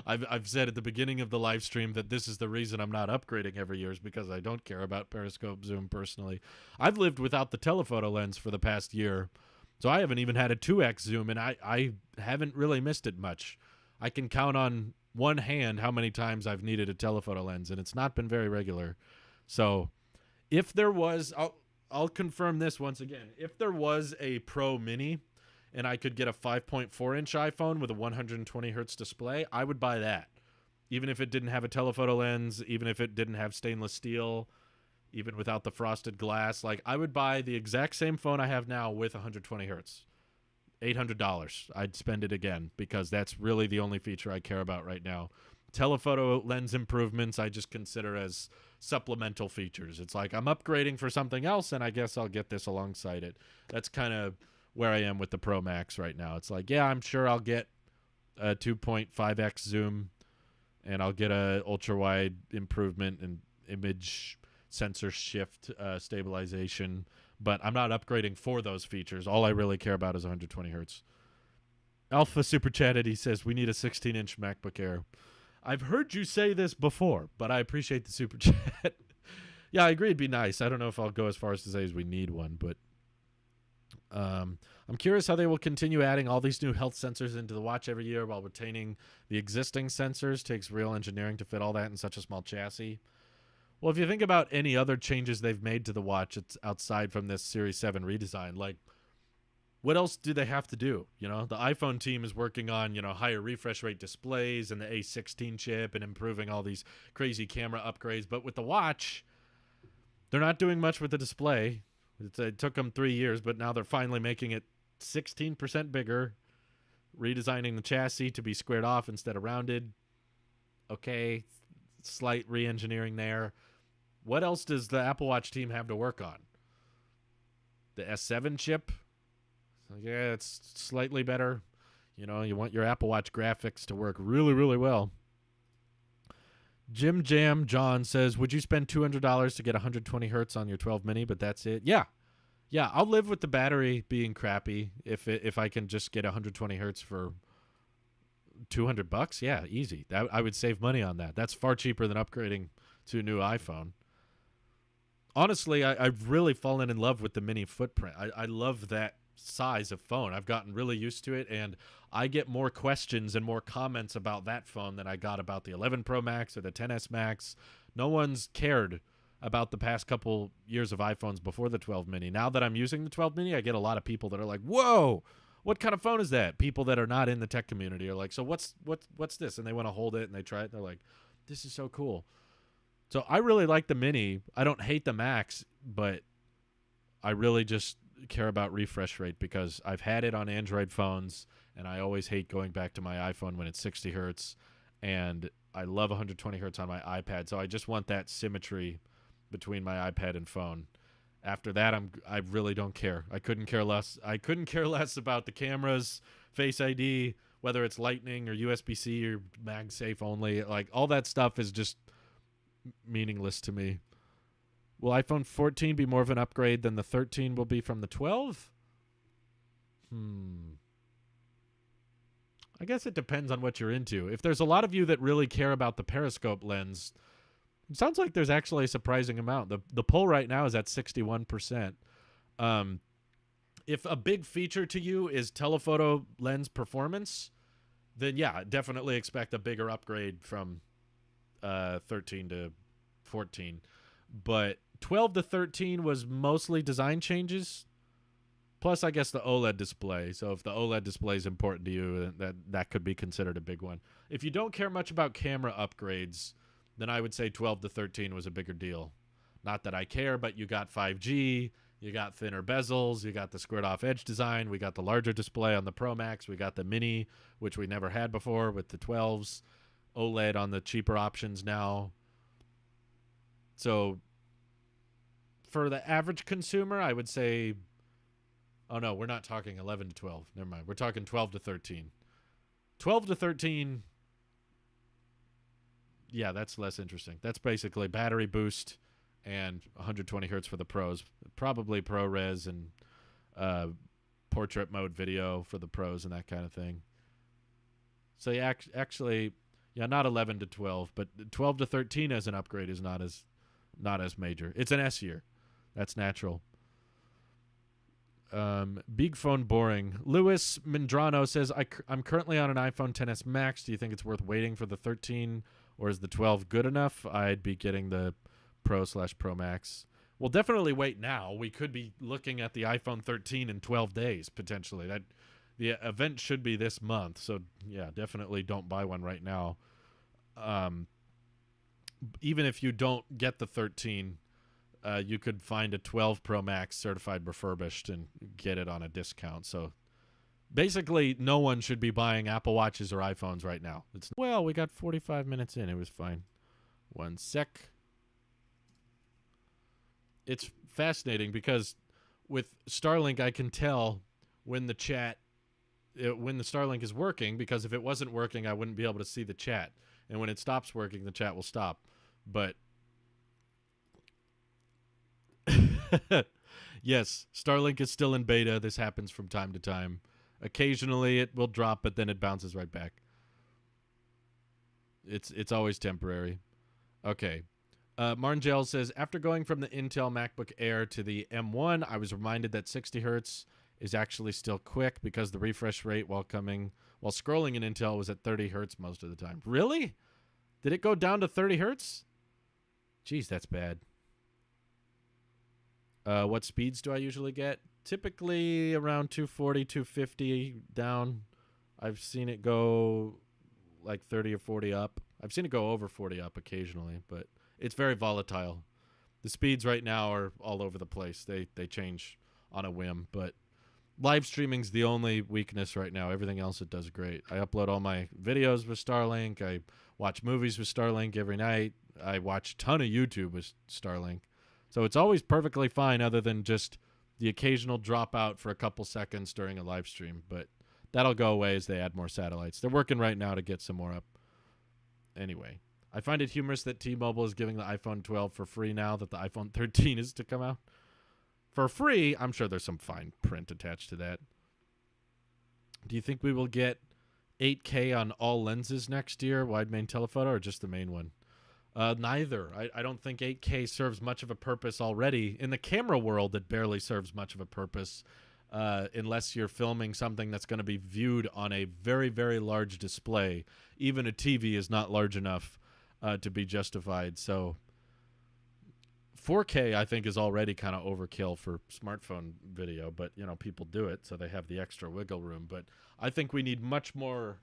I've said at the beginning of the live stream that this is the reason I'm not upgrading every year, is because I don't care about Periscope zoom personally. I've lived without the telephoto lens for the past year, so I haven't even had a 2x zoom, and I haven't really missed it much. I can count on one hand how many times I've needed a telephoto lens, and it's not been very regular. So if there was, I'll confirm this once again. If there was a Pro Mini and I could get a 5.4-inch iPhone with a 120 hertz display, I would buy that. Even if it didn't have a telephoto lens, even if it didn't have stainless steel, even without the frosted glass. Like, I would buy the exact same phone I have now with 120 hertz. $800. I'd spend it again because that's really the only feature I care about right now. Telephoto lens improvements I just consider as supplemental features. It's like I'm upgrading for something else, and I guess I'll get this alongside it. That's kind of where I am with the Pro Max right now. It's like, yeah, I'm sure I'll get a 2.5x zoom, and I'll get a ultra wide improvement and image sensor shift stabilization, but I'm not upgrading for those features. All I really care about is 120 hertz. Alpha Super Chatted, he says, we need a 16-inch MacBook Air. I've heard you say this before, but I appreciate the Super Chat. Yeah, I agree it'd be nice. I don't know if I'll go as far as to say as we need one, but I'm curious how they will continue adding all these new health sensors into the watch every year while retaining the existing sensors. Takes real engineering to fit all that in such a small chassis. Well, if you think about any other changes they've made to the watch, it's outside from this Series 7 redesign. Like, what else do they have to do? You know, the iPhone team is working on, you know, higher refresh rate displays and the A16 chip and improving all these crazy camera upgrades. But with the watch, they're not doing much with the display. It took them 3 years, but now they're finally making it 16% bigger, redesigning the chassis to be squared off instead of rounded. Okay, slight re-engineering there. What else does the Apple Watch team have to work on? The S7 chip? Yeah, it's slightly better. You know, you want your Apple Watch graphics to work really, really well. Jim Jam John says, would you spend $200 to get 120 hertz on your 12 mini, but that's it? Yeah. Yeah, I'll live with the battery being crappy if I can just get 120 hertz for $200. Yeah, easy. I would save money on that. That's far cheaper than upgrading to a new iPhone. Honestly, I've really fallen in love with the mini footprint. I love that size of phone. I've gotten really used to it, and I get more questions and more comments about that phone than I got about the 11 Pro Max or the 10s Max. No one's cared about the past couple years of iPhones before the 12 mini. Now that I'm using the 12 mini, I get a lot of people that are like, whoa, what kind of phone is that? People that are not in the tech community are like, so what's this? And they want to hold it and they try it. They're like, this is so cool. So I really like the mini. I don't hate the Max, but I really just care about refresh rate because I've had it on Android phones and I always hate going back to my iPhone when it's 60 hertz, and I love 120 hertz on my iPad. So I just want that symmetry between my iPad and phone. After that, I really don't care. I couldn't care less. I couldn't care less about the cameras, Face ID, whether it's Lightning or USB-C or MagSafe only. Like, all that stuff is just meaningless to me. Will iPhone 14 be more of an upgrade than the 13 will be from the 12? I guess it depends on what you're into. If there's a lot of you that really care about the Periscope lens, it sounds like there's actually a surprising amount. The poll right now is at 61%. If a big feature to you is telephoto lens performance, then yeah, definitely expect a bigger upgrade from 13 to 14. But 12 to 13 was mostly design changes. Plus, I guess the OLED display. So if the OLED display is important to you, that could be considered a big one. If you don't care much about camera upgrades, then I would say 12 to 13 was a bigger deal. Not that I care, but you got 5G, you got thinner bezels, you got the squared-off edge design, we got the larger display on the Pro Max, we got the Mini, which we never had before with the 12s, OLED on the cheaper options now. So for the average consumer, I would say, oh no, we're not talking 11 to 12. Never mind. We're talking 12 to 13. 12 to 13, yeah, that's less interesting. That's basically battery boost and 120 hertz for the pros. Probably ProRes and portrait mode video for the pros and that kind of thing. So yeah, actually, yeah, not 11 to 12, but 12 to 13 as an upgrade is not as major. It's an S year. That's natural. Big phone boring. Louis Mendrano says, I'm currently on an iPhone XS Max. Do you think it's worth waiting for the 13, or is the 12 good enough? I'd be getting the Pro/Pro Max. We'll definitely wait now. We could be looking at the iPhone 13 in 12 days, potentially. The event should be this month, so yeah, definitely don't buy one right now. Even if you don't get the 13, you could find a 12 Pro Max certified refurbished and get it on a discount. So basically, no one should be buying Apple Watches or iPhones right now. Well, we got 45 minutes in. It was fine. One sec. It's fascinating because with Starlink, I can tell when the Starlink is working, because if it wasn't working, I wouldn't be able to see the chat. And when it stops working, the chat will stop. But yes, Starlink is still in beta. This happens from time to time. Occasionally it will drop, but then it bounces right back. It's always temporary. Okay. Marngel says, after going from the Intel MacBook Air to the M1, I was reminded that 60 hertz is actually still quick because the refresh rate while scrolling in Intel was at 30 hertz most of the time. Really? Did it go down to 30 hertz? Jeez, that's bad. What speeds do I usually get? Typically around 240, 250 down. I've seen it go like 30 or 40 up. I've seen it go over 40 up occasionally, but it's very volatile. The speeds right now are all over the place. They change on a whim, but live streaming's the only weakness right now. Everything else it does great. I upload all my videos with Starlink. I watch movies with Starlink every night. I watch a ton of YouTube with Starlink. So it's always perfectly fine other than just the occasional dropout for a couple seconds during a live stream. But that'll go away as they add more satellites. They're working right now to get some more up. Anyway, I find it humorous that T-Mobile is giving the iPhone 12 for free now that the iPhone 13 is to come out. For free, I'm sure there's some fine print attached to that. Do you think we will get 8K on all lenses next year, wide main telephoto, or just the main one? Neither. I don't think 8K serves much of a purpose already. In the camera world, it barely serves much of a purpose unless you're filming something that's going to be viewed on a very, very large display. Even a TV is not large enough to be justified. So 4K, I think, is already kind of overkill for smartphone video, but, you know, people do it, so they have the extra wiggle room. But I think we need much more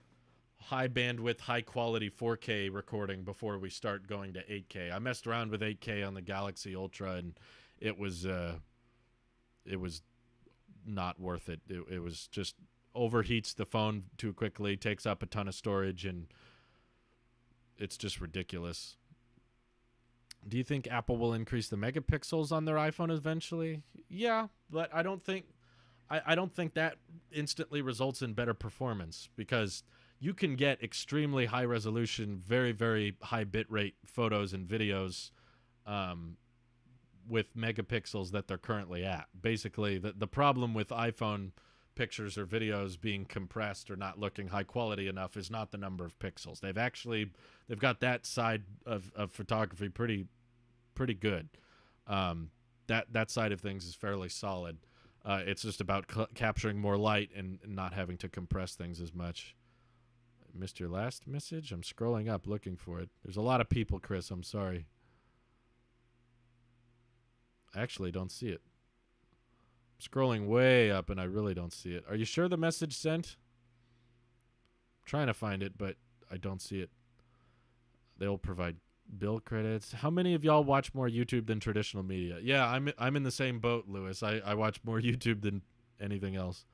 high bandwidth, high quality 4K recording before we start going to 8K. I messed around with 8K on the Galaxy Ultra, and it was not worth it. It was just overheats the phone too quickly, takes up a ton of storage, and it's just ridiculous. Do you think Apple will increase the megapixels on their iPhone eventually? Yeah, but I don't think that instantly results in better performance, because you can get extremely high resolution, very, very high bitrate photos and videos with megapixels that they're currently at. Basically, the problem with iPhone pictures or videos being compressed or not looking high quality enough is not the number of pixels. They've got that side of photography pretty good. That side of things is fairly solid. It's just about capturing more light and not having to compress things as much. Missed your last message? I'm scrolling up looking for it. There's a lot of people, Chris. I'm sorry. I actually don't see it. I'm scrolling way up and I really don't see it. Are you sure the message sent? I'm trying to find it, but I don't see it. They'll provide bill credits. How many of y'all watch more YouTube than traditional media? Yeah, I'm in the same boat, Lewis. I watch more YouTube than anything else.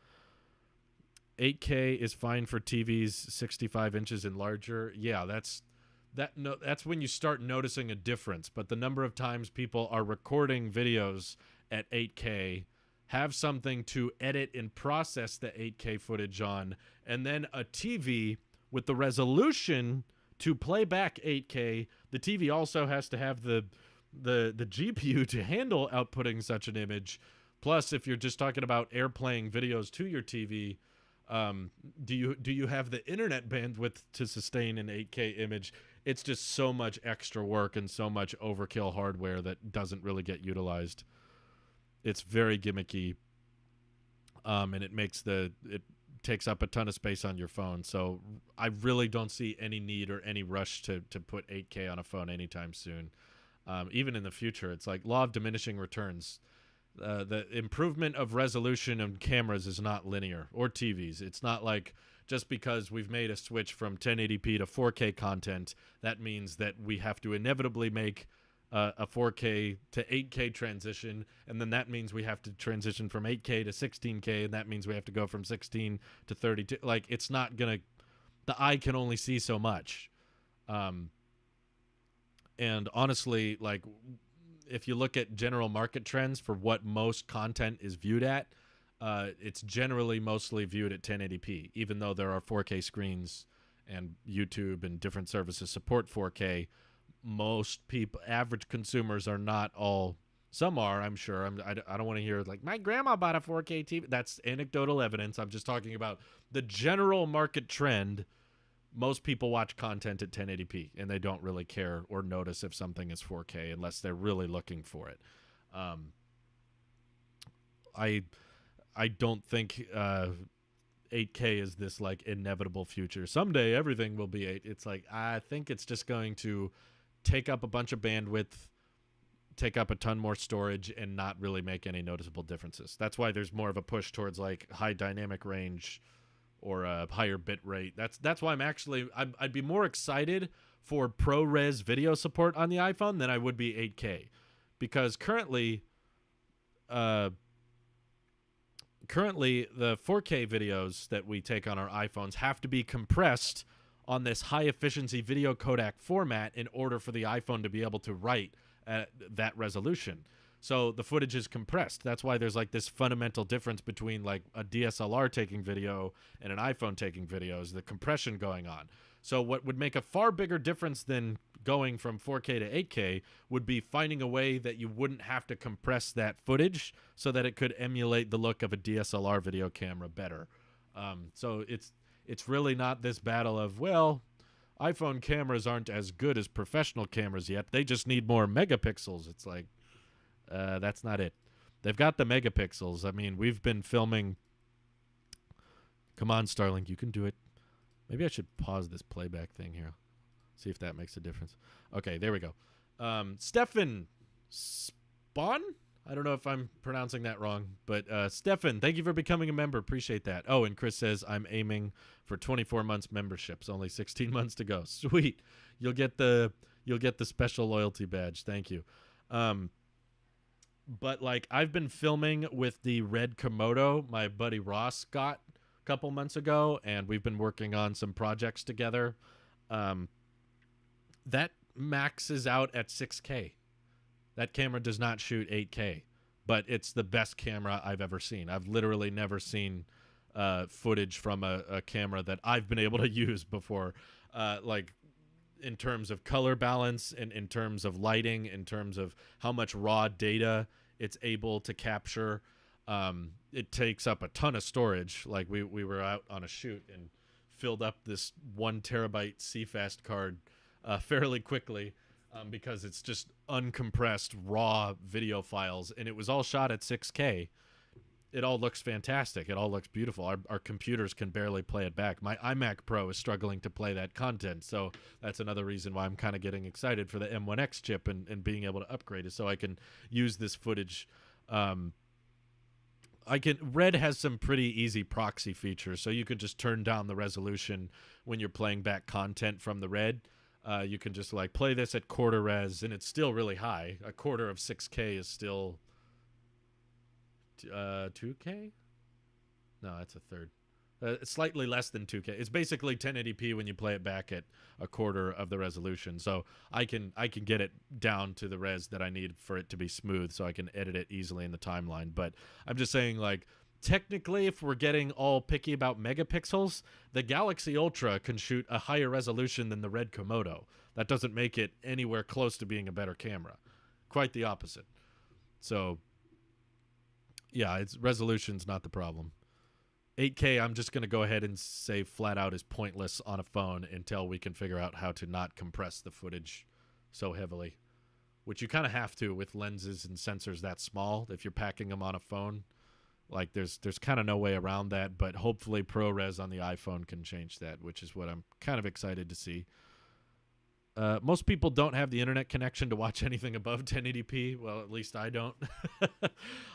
8K is fine for TVs 65 inches and larger. Yeah, that's when you start noticing a difference. But the number of times people are recording videos at 8K, have something to edit and process the 8K footage on, and then a TV with the resolution to play back 8K, the TV also has to have the GPU to handle outputting such an image. Plus, if you're just talking about airplaying videos to your TV, do you have the internet bandwidth to sustain an 8K image? It's just so much extra work and so much overkill hardware that doesn't really get utilized. It's very gimmicky, and it takes up a ton of space on your phone. So I really don't see any need or any rush to put 8K on a phone anytime soon. Even in the future, it's like law of diminishing returns. The improvement of resolution on cameras is not linear, or TVs. It's not like just because we've made a switch from 1080p to 4K content, that means that we have to inevitably make a 4K to 8K transition, and then that means we have to transition from 8K to 16K, and that means we have to go from 16 to 32. Like, it's not gonna. The eye can only see so much, and honestly, like, if you look at general market trends for what most content is viewed at, it's generally mostly viewed at 1080p, even though there are 4K screens and YouTube and different services support 4K. Most people, average consumers, are not all. Some are, I'm sure. I don't want to hear like my grandma bought a 4K TV. That's anecdotal evidence. I'm just talking about the general market trend. Most people watch content at 1080p, and they don't really care or notice if something is 4K unless they're really looking for it. I don't think 8K is this like inevitable future. Someday everything will be 8. It's like, I think it's just going to take up a bunch of bandwidth, take up a ton more storage, and not really make any noticeable differences. That's why there's more of a push towards like high dynamic range or a higher bit rate. That's why I'd be more excited for ProRes video support on the iPhone than I would be 8K, because currently the 4K videos that we take on our iPhones have to be compressed on this high efficiency video codec format in order for the iPhone to be able to write at that resolution. So the footage is compressed. That's why there's like this fundamental difference between like a DSLR taking video and an iPhone taking video, is the compression going on. So what would make a far bigger difference than going from 4K to 8K would be finding a way that you wouldn't have to compress that footage so that it could emulate the look of a DSLR video camera better. So it's really not this battle of, well, iPhone cameras aren't as good as professional cameras yet. They just need more megapixels. It's like, that's not it. They've got the megapixels. I mean, we've been filming. Come on, Starlink, you can do it. Maybe I should pause this playback thing here. See if that makes a difference. Okay, there we go. Stefan Spawn? I don't know if I'm pronouncing that wrong, but Stefan, thank you for becoming a member. Appreciate that. Oh, and Chris says, I'm aiming for 24 months memberships. Only 16 months to go. Sweet. You'll get the special loyalty badge. Thank you. But like, I've been filming with the red Komodo my buddy Ross got a couple months ago, and we've been working on some projects together. That maxes out at 6K. That camera does not shoot 8K, but it's the best camera I've ever seen. I've literally never seen footage from a camera that I've been able to use before, like in terms of color balance and in terms of lighting, in terms of how much raw data it's able to capture. It takes up a ton of storage. Like we were out on a shoot and filled up this 1 terabyte CFast card fairly quickly. Because it's just uncompressed raw video files, and it was all shot at 6K. It all looks fantastic. It all looks beautiful. Our computers can barely play it back. My iMac Pro is struggling to play that content, so that's another reason why I'm kind of getting excited for the M1X chip and being able to upgrade it so I can use this footage. Red has some pretty easy proxy features, so you can just turn down the resolution when you're playing back content from the Red. You can just like play this at quarter res, and it's still really high. A quarter of 6K is still 2K? No, that's a third. It's slightly less than 2K. It's basically 1080p when you play it back at a quarter of the resolution. So I can get it down to the res that I need for it to be smooth, so I can edit it easily in the timeline. But I'm just saying, like, technically, if we're getting all picky about megapixels, the Galaxy Ultra can shoot a higher resolution than the Red Komodo. That doesn't make it anywhere close to being a better camera. Quite the opposite. So, yeah, resolution's not the problem. 8K, I'm just going to go ahead and say flat out is pointless on a phone until we can figure out how to not compress the footage so heavily, which you kind of have to with lenses and sensors that small if you're packing them on a phone. Like, there's kind of no way around that, but hopefully ProRes on the iPhone can change that, which is what I'm kind of excited to see. Most people don't have the internet connection to watch anything above 1080p. Well, at least I don't.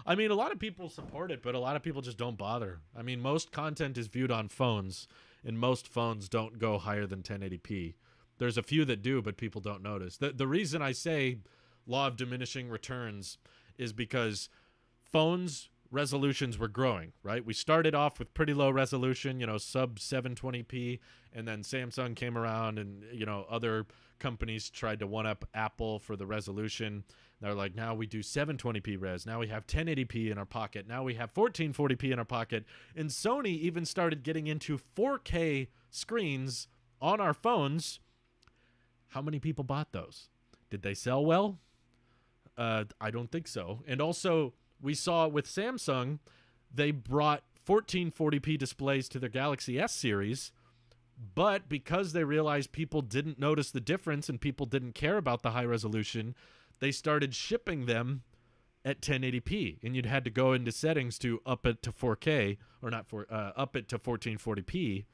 I mean, a lot of people support it, but a lot of people just don't bother. I mean, most content is viewed on phones, and most phones don't go higher than 1080p. There's a few that do, but people don't notice. The reason I say law of diminishing returns is because phones resolutions were growing, right? We started off with pretty low resolution, sub 720p, and then Samsung came around and, other companies tried to one-up Apple for the resolution. They're like, now we do 720p res. Now we have 1080p in our pocket. Now we have 1440p in our pocket. And Sony even started getting into 4K screens on our phones. How many people bought those? Did they sell well? I don't think so. And also, we saw with Samsung, they brought 1440p displays to their Galaxy S series, but because they realized people didn't notice the difference and people didn't care about the high resolution, they started shipping them at 1080p, and you'd had to go into settings to up it to 4K, or not up it to 1440p.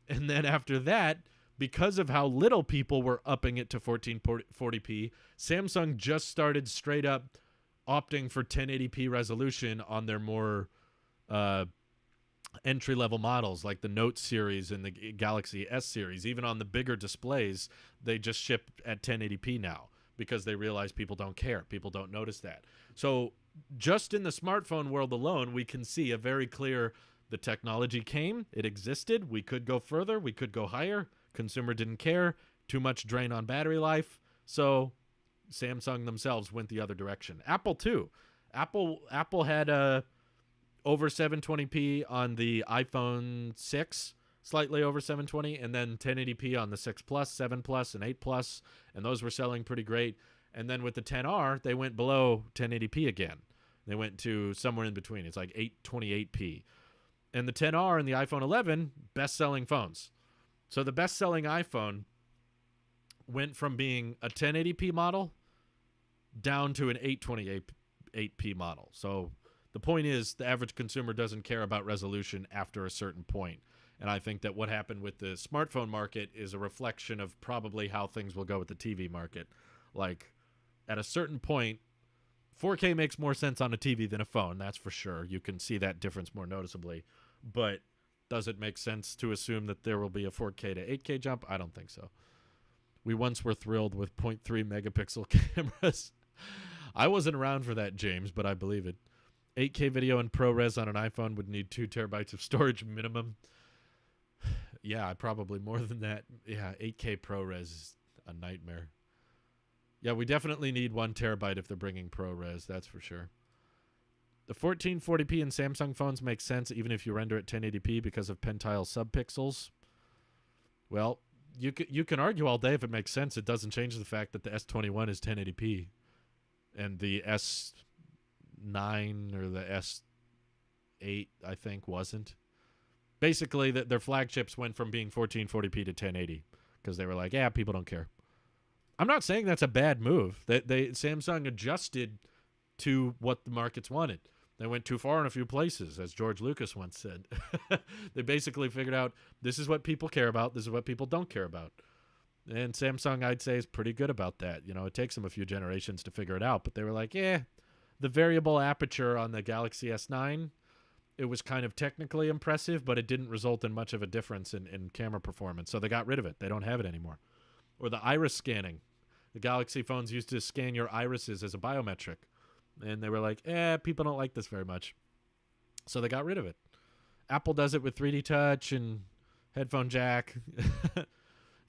And then after that, because of how little people were upping it to 1440p, Samsung just started straight up opting for 1080p resolution on their more entry-level models, like the Note series and the Galaxy S series. Even on the bigger displays, they just ship at 1080p now because they realize people don't care. People don't notice that. So just in the smartphone world alone, we can see a very clear, the technology came, it existed, we could go further, we could go higher, consumer didn't care, too much drain on battery life, so Samsung themselves went the other direction. Apple too. Apple had over 720p on the iPhone 6, slightly over 720, and then 1080p on the 6 Plus, 7 Plus, and 8 Plus, and those were selling pretty great. And then with the 10R, they went below 1080p again. They went to somewhere in between. It's like 828p. And the 10R and the iPhone 11, best-selling phones. So the best-selling iPhone went from being a 1080p model down to an 828p model. So the point is, the average consumer doesn't care about resolution after a certain point. And I think that what happened with the smartphone market is a reflection of probably how things will go with the TV market. Like, at a certain point, 4K makes more sense on a TV than a phone, that's for sure. You can see that difference more noticeably. But does it make sense to assume that there will be a 4K to 8K jump? I don't think so. We once were thrilled with 0.3 megapixel cameras. I wasn't around for that, James, but I believe it. 8K video and ProRes on an iPhone would need 2 terabytes of storage minimum. Yeah, probably more than that. Yeah, 8K ProRes is a nightmare. Yeah, we definitely need 1 terabyte if they're bringing ProRes, that's for sure. The 1440p in Samsung phones makes sense even if you render at 1080p because of pentile subpixels. Well, you can argue all day if it makes sense. It doesn't change the fact that the S21 is 1080p and the S9 or the S8, I think, wasn't. Basically, their flagships went from being 1440p to 1080 because they were like, yeah, people don't care. I'm not saying that's a bad move. Samsung adjusted to what the markets wanted. They went too far in a few places, as George Lucas once said. They basically figured out this is what people care about, this is what people don't care about. And Samsung, I'd say, is pretty good about that. It takes them a few generations to figure it out, but they were like, the variable aperture on the Galaxy S9, it was kind of technically impressive, but it didn't result in much of a difference in camera performance, so they got rid of it. They don't have it anymore. Or the iris scanning. The Galaxy phones used to scan your irises as a biometric. And they were like, people don't like this very much. So they got rid of it. Apple does it with 3D touch and headphone jack.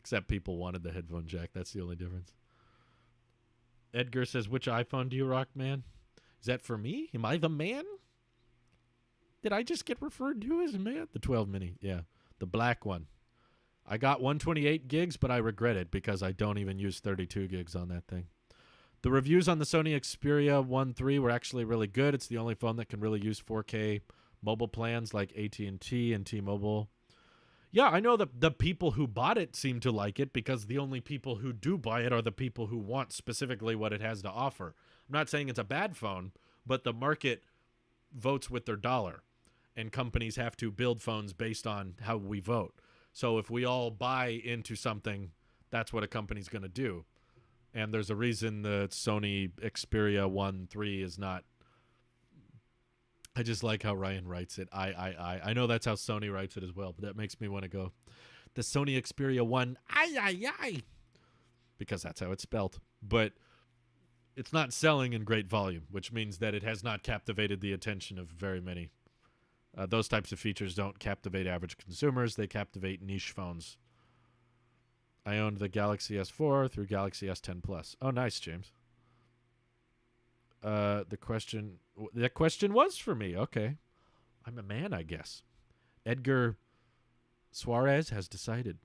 Except people wanted the headphone jack. That's the only difference. Edgar says, which iPhone do you rock, man? Is that for me? Am I the man? Did I just get referred to as a man? The 12 mini. Yeah. The black one. I got 128 gigs, but I regret it because I don't even use 32 gigs on that thing. The reviews on the Sony Xperia 1 III were actually really good. It's the only phone that can really use 4K mobile plans like AT&T and T-Mobile. Yeah, I know that the people who bought it seem to like it because the only people who do buy it are the people who want specifically what it has to offer. I'm not saying it's a bad phone, but the market votes with their dollar, and companies have to build phones based on how we vote. So if we all buy into something, that's what a company's going to do. And there's a reason the Sony Xperia 1 III is not. I just like how Ryan writes it. I know that's how Sony writes it as well, but that makes me want to go. The Sony Xperia 1, because that's how it's spelled. But it's not selling in great volume, which means that it has not captivated the attention of very many. Those types of features don't captivate average consumers. They captivate niche phones. I owned the Galaxy S4 through Galaxy S10 Plus. Oh, nice, James. That question was for me. Okay. I'm a man, I guess. Edgar Suarez has decided.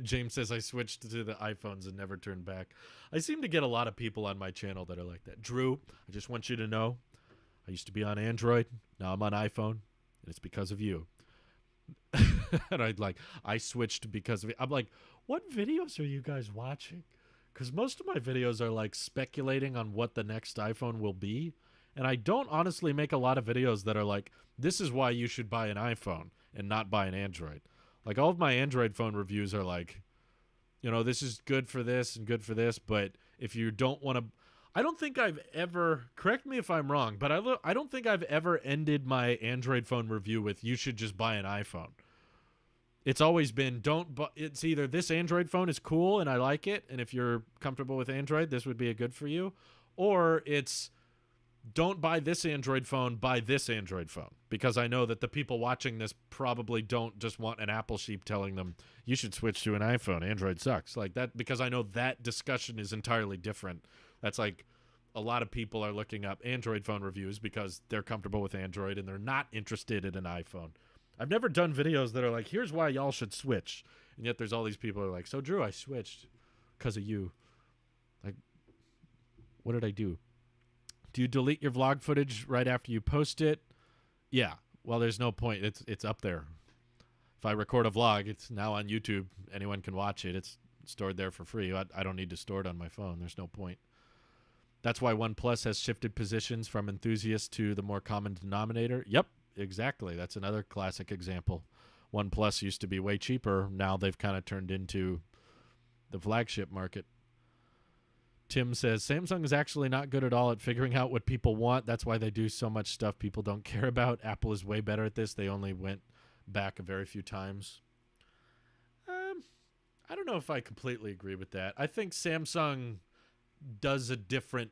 James says I switched to the iPhones and never turned back. I seem to get a lot of people on my channel that are like that. Drew, I just want you to know, I used to be on Android. Now I'm on iPhone, and it's because of you. And I switched because of it. I'm like, what videos are you guys watching? Because most of my videos are like speculating on what the next iPhone will be. And I don't honestly make a lot of videos that are like, this is why you should buy an iPhone and not buy an Android. Like, all of my Android phone reviews are like, you know, this is good for this and good for this, but if you don't want to... I don't think I've ever... Correct me if I'm wrong, but I don't think I've ever ended my Android phone review with, you should just buy an iPhone. It's always been, it's either this Android phone is cool and I like it, and if you're comfortable with Android, this would be a good for you, or it's... don't buy this Android phone, buy this Android phone. Because I know that the people watching this probably don't just want an Apple sheep telling them, you should switch to an iPhone, Android sucks. Like that, because I know that discussion is entirely different. That's like, a lot of people are looking up Android phone reviews because they're comfortable with Android and they're not interested in an iPhone. I've never done videos that are like, here's why y'all should switch. And yet there's all these people who are like, so Drew, I switched because of you. Like, what did I do? Do you delete your vlog footage right after you post it? Yeah. Well, there's no point. It's up there. If I record a vlog, it's now on YouTube. Anyone can watch it. It's stored there for free. I don't need to store it on my phone. There's no point. That's why OnePlus has shifted positions from enthusiast to the more common denominator. Yep, exactly. That's another classic example. OnePlus used to be way cheaper. Now they've kind of turned into the flagship market. Tim says, Samsung is actually not good at all at figuring out what people want. That's why they do so much stuff people don't care about. Apple is way better at this. They only went back a very few times. I don't know if I completely agree with that. I think Samsung does a different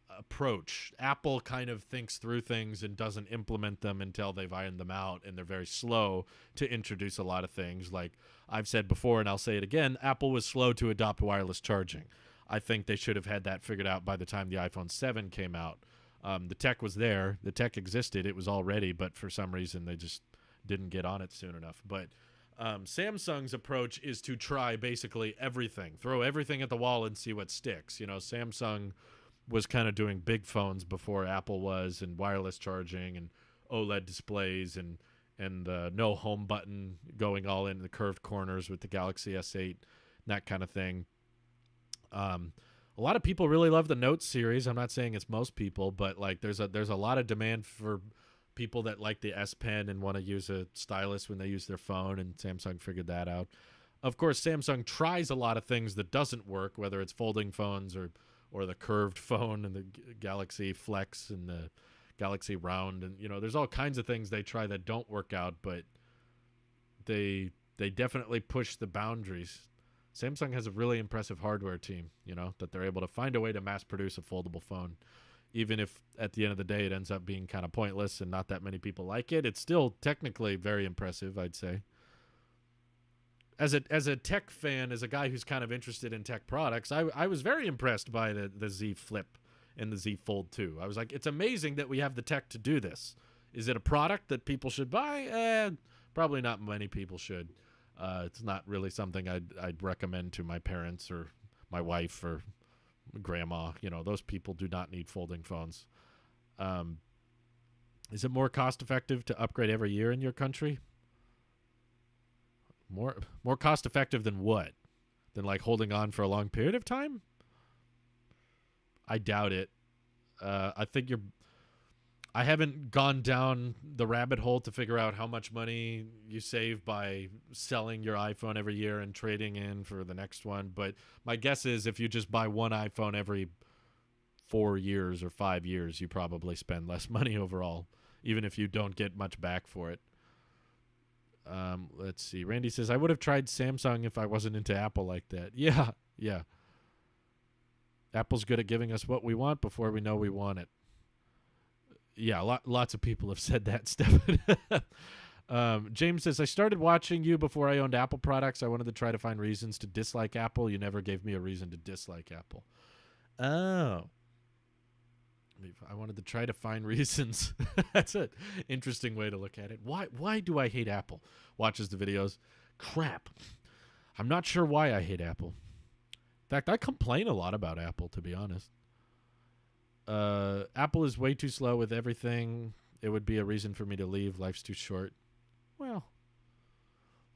approach. Apple kind of thinks through things and doesn't implement them until they've ironed them out, and they're very slow to introduce a lot of things. Like I've said before, and I'll say it again, Apple was slow to adopt wireless charging. I think they should have had that figured out by the time the iPhone 7 came out. The tech was there. The tech existed. It was all ready, but for some reason they just didn't get on it soon enough. But Samsung's approach is to try basically everything. Throw everything at the wall and see what sticks. You know, Samsung was kind of doing big phones before Apple was, and wireless charging and OLED displays and the no home button going all in the curved corners with the Galaxy S8, that kind of thing. A lot of people really love the Note series. I'm not saying it's most people, but like there's a lot of demand for people that like the S Pen and want to use a stylus when they use their phone, and Samsung figured that out. Of course, Samsung tries a lot of things that doesn't work, whether it's folding phones or the curved phone and the Galaxy Flex and the Galaxy Round, and you know, there's all kinds of things they try that don't work out, but they definitely push the boundaries. Samsung has a really impressive hardware team, you know, that they're able to find a way to mass produce a foldable phone. Even if at the end of the day it ends up being kind of pointless and not that many people like it, it's still technically very impressive, I'd say. As a tech fan, as a guy who's kind of interested in tech products, I was very impressed by the Z Flip and the Z Fold 2. I was like, it's amazing that we have the tech to do this. Is it a product that people should buy? Probably not many people should. It's not really something I'd recommend to my parents or my wife or grandma. You know, those people do not need folding phones. Is it more cost effective to upgrade every year in your country? More cost effective than what? Than like holding on for a long period of time? I doubt it. I think I haven't gone down the rabbit hole to figure out how much money you save by selling your iPhone every year and trading in for the next one. But my guess is if you just buy one iPhone every 4 years or 5 years, you probably spend less money overall, even if you don't get much back for it. Let's see. Randy says, I would have tried Samsung if I wasn't into Apple like that. Yeah. Apple's good at giving us what we want before we know we want it. Yeah, lots of people have said that, Stephen. James says, I started watching you before I owned Apple products. I wanted to try to find reasons to dislike Apple. You never gave me a reason to dislike Apple. Oh. I wanted to try to find reasons. That's an interesting way to look at it. Why do I hate Apple? Watches the videos. Crap. I'm not sure why I hate Apple. In fact, I complain a lot about Apple, to be honest. Apple is way too slow with everything. It would be a reason for me to leave. Life's too short. Well,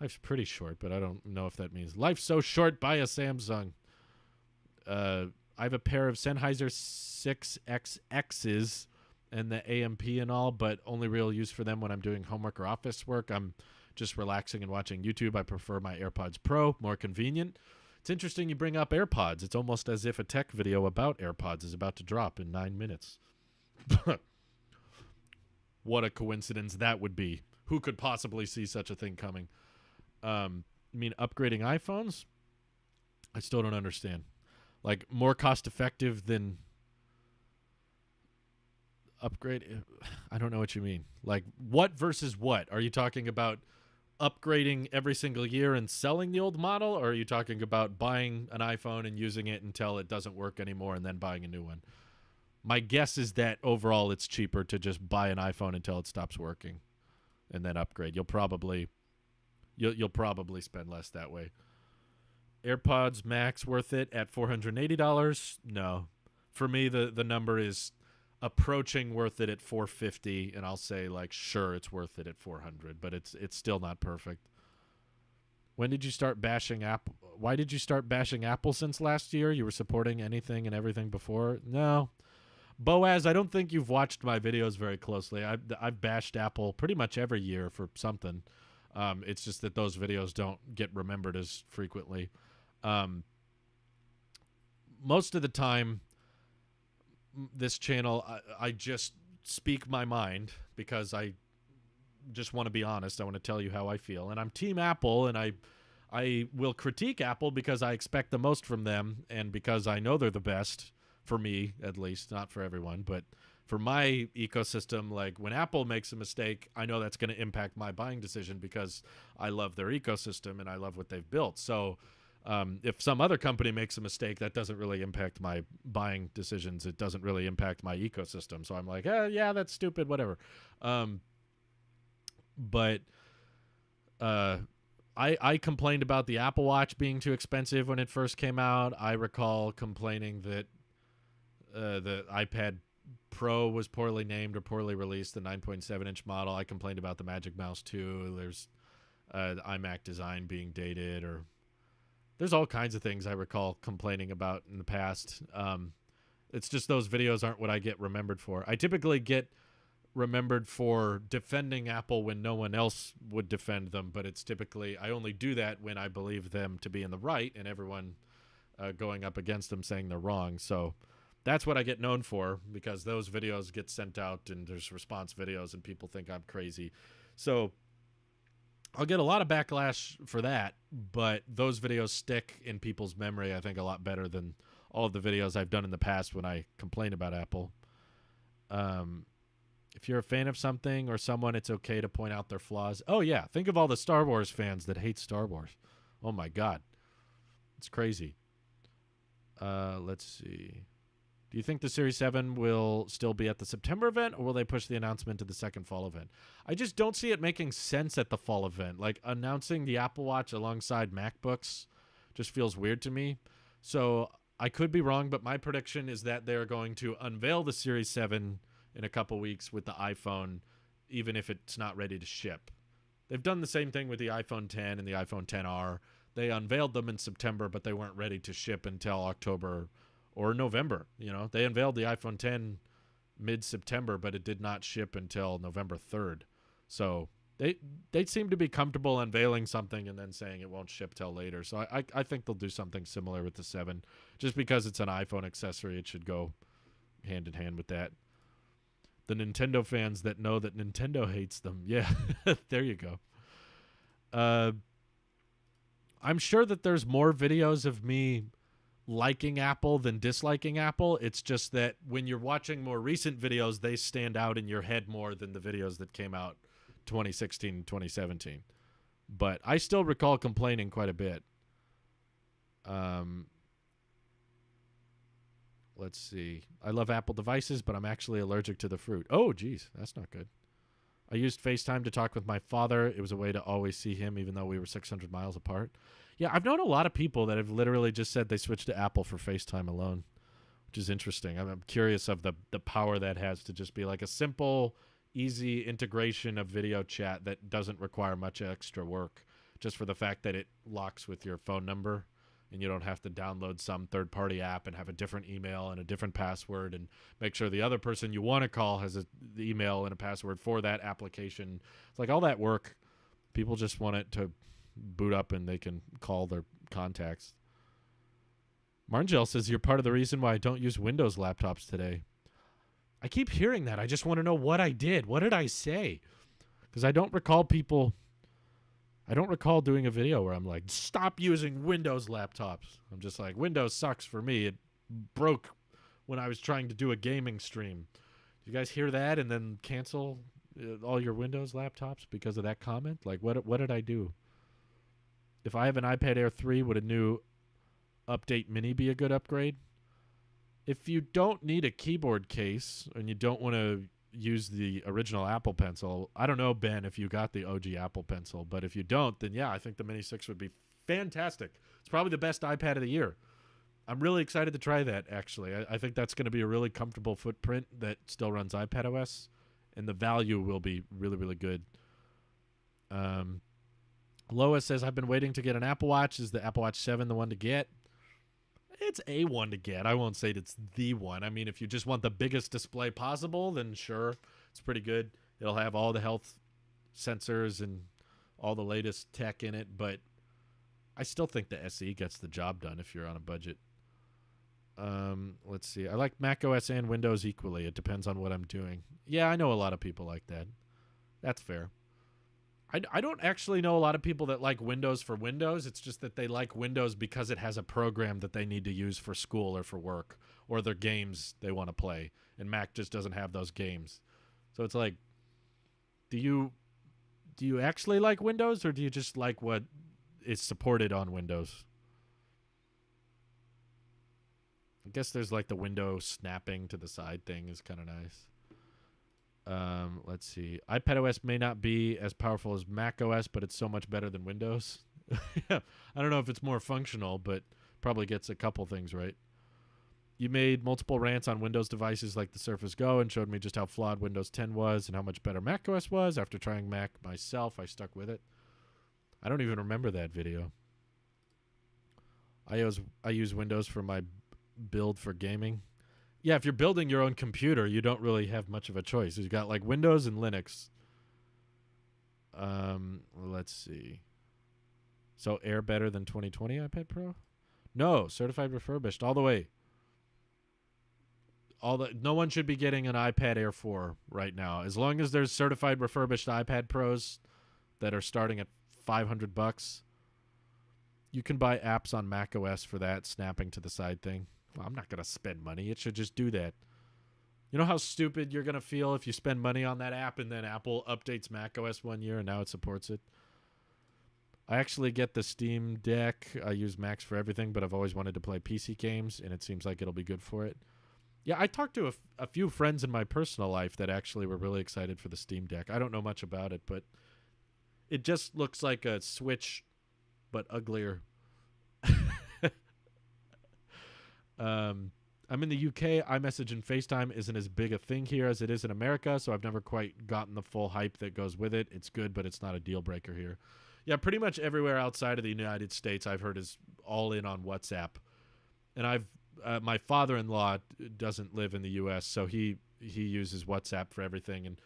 life's pretty short, but I don't know if that means life's so short, buy a Samsung. I have a pair of Sennheiser 6XXs and the AMP and all, but only real use for them when I'm doing homework or office work. I'm just relaxing and watching YouTube. I prefer my AirPods Pro, more convenient. It's interesting you bring up AirPods. It's almost as if a tech video about AirPods is about to drop in 9 minutes. What a coincidence that would be. Who could possibly see such a thing coming? You mean upgrading iPhones? I still don't understand. Like, more cost-effective than upgrade? I don't know what you mean. Like, what versus what? Are you talking about upgrading every single year and selling the old model? Or are you talking about buying an iPhone and using it until it doesn't work anymore and then buying a new one? My guess is that overall it's cheaper to just buy an iPhone until it stops working and then upgrade. You'll probably spend less that way. AirPods Max worth it at $480? No. For me, the number is approaching worth it at $450, and I'll say, like, sure, it's worth it at $400, but it's still not perfect. When did you start bashing Apple? Why did you start bashing Apple since last year? You were supporting anything and everything before? No. Boaz, I don't think you've watched my videos very closely. I've bashed Apple pretty much every year for something. It's just that those videos don't get remembered as frequently. Most of the time, this channel, I just speak my mind because I just want to be honest. I want to tell you how I feel. And I'm Team Apple, and I will critique Apple because I expect the most from them and because I know they're the best, for me at least, not for everyone. But for my ecosystem, like when Apple makes a mistake, I know that's going to impact my buying decision because I love their ecosystem and I love what they've built. So if some other company makes a mistake, that doesn't really impact my buying decisions. It doesn't really impact my ecosystem. So I'm like, yeah, that's stupid, whatever. But I complained about the Apple Watch being too expensive when it first came out. I recall complaining that the iPad Pro was poorly named or poorly released, the 9.7-inch model. I complained about the Magic Mouse too. There's the iMac design being dated, or there's all kinds of things I recall complaining about in the past. It's just those videos aren't what I get remembered for. I typically get remembered for defending Apple when no one else would defend them, but it's typically, I only do that when I believe them to be in the right and everyone going up against them saying they're wrong. So that's what I get known for, because those videos get sent out and there's response videos and people think I'm crazy. So I'll get a lot of backlash for that, but those videos stick in people's memory, I think, a lot better than all of the videos I've done in the past when I complain about Apple. If you're a fan of something or someone, it's okay to point out their flaws. Oh, yeah. Think of all the Star Wars fans that hate Star Wars. Oh, my God. It's crazy. Let's see. Do you think the Series 7 will still be at the September event, or will they push the announcement to the second fall event? I just don't see it making sense at the fall event. Like, announcing the Apple Watch alongside MacBooks just feels weird to me. So I could be wrong, but my prediction is that they're going to unveil the Series 7 in a couple weeks with the iPhone, even if it's not ready to ship. They've done the same thing with the iPhone 10 and the iPhone 10R. They unveiled them in September, but they weren't ready to ship until October or November. You know, they unveiled the iPhone 10 mid-September, but it did not ship until November 3rd. So they seem to be comfortable unveiling something and then saying it won't ship till later. So I think they'll do something similar with the 7. Just because it's an iPhone accessory, it should go hand in hand with that. The Nintendo fans that know that Nintendo hates them. Yeah, there you go. I'm sure that there's more videos of me liking Apple than disliking Apple. It's just that when you're watching more recent videos, they stand out in your head more than the videos that came out 2016, 2017. But I still recall complaining quite a bit. Let's see. I love Apple devices, but I'm actually allergic to the fruit. Oh, geez. That's not good. I used FaceTime to talk with my father. It was a way to always see him, even though we were 600 miles apart. Yeah, I've known a lot of people that have literally just said they switched to Apple for FaceTime alone, which is interesting. I'm curious of the power that has to just be like a simple, easy integration of video chat that doesn't require much extra work, just for the fact that it locks with your phone number and you don't have to download some third-party app and have a different email and a different password and make sure the other person you want to call has the email and a password for that application. It's like all that work. People just want it to boot up and they can call their contacts. Marngel says, you're part of the reason why I don't use Windows laptops today. I keep hearing that. I just want to know what I did. What did I say? Because I don't recall doing a video where I'm like, stop using Windows laptops. I'm just like, Windows sucks for me. It broke when I was trying to do a gaming stream. You guys hear that and then cancel all your Windows laptops because of that comment? Like, what did I do? If I have an iPad Air 3, would a new Update Mini be a good upgrade? If you don't need a keyboard case and you don't want to use the original Apple Pencil, I don't know, Ben, if you got the OG Apple Pencil, but if you don't, then yeah, I think the Mini 6 would be fantastic. It's probably the best iPad of the year. I'm really excited to try that, actually. I think that's going to be a really comfortable footprint that still runs iPadOS, and the value will be really, really good. Lois says, I've been waiting to get an Apple Watch. Is the Apple Watch 7 the one to get? It's a one to get. I won't say it's the one. I mean, if you just want the biggest display possible, then sure, it's pretty good. It'll have all the health sensors and all the latest tech in it, but I still think the SE gets the job done if you're on a budget. Let's see. I like macOS and Windows equally. It depends on what I'm doing. Yeah, I know a lot of people like that. That's fair. I don't actually know a lot of people that like Windows for Windows. It's just that they like Windows because it has a program that they need to use for school or for work or their games they want to play. And Mac just doesn't have those games. So it's like, do you actually like Windows, or do you just like what is supported on Windows? I guess there's like the window snapping to the side thing is kind of nice. Let's see. iPadOS may not be as powerful as macOS, but it's so much better than Windows. I don't know if it's more functional, but probably gets a couple things right. You made multiple rants on Windows devices like the Surface Go and showed me just how flawed Windows 10 was and how much better macOS was. After trying Mac myself, I stuck with it. I don't even remember that video. I use Windows for my build for gaming. Yeah, if you're building your own computer, you don't really have much of a choice. You've got like Windows and Linux. Let's see. So Air better than 2020 iPad Pro? No, certified refurbished all the way. No one should be getting an iPad Air 4 right now. As long as there's certified refurbished iPad Pros that are starting at $500, you can buy apps on macOS for that snapping to the side thing. Well, I'm not going to spend money. It should just do that. You know how stupid you're going to feel if you spend money on that app and then Apple updates macOS 1 year and now it supports it? I actually get the Steam Deck. I use Macs for everything, but I've always wanted to play PC games, and it seems like it'll be good for it. Yeah, I talked to a few friends in my personal life that actually were really excited for the Steam Deck. I don't know much about it, but it just looks like a Switch, but uglier. I'm in the UK. iMessage and FaceTime isn't as big a thing here as it is in America, so I've never quite gotten the full hype that goes with it. It's good, but it's not a deal breaker here. Yeah, pretty much everywhere outside of the United States I've heard is all in on WhatsApp. And my father-in-law doesn't live in the U.S., so he uses WhatsApp for everything. And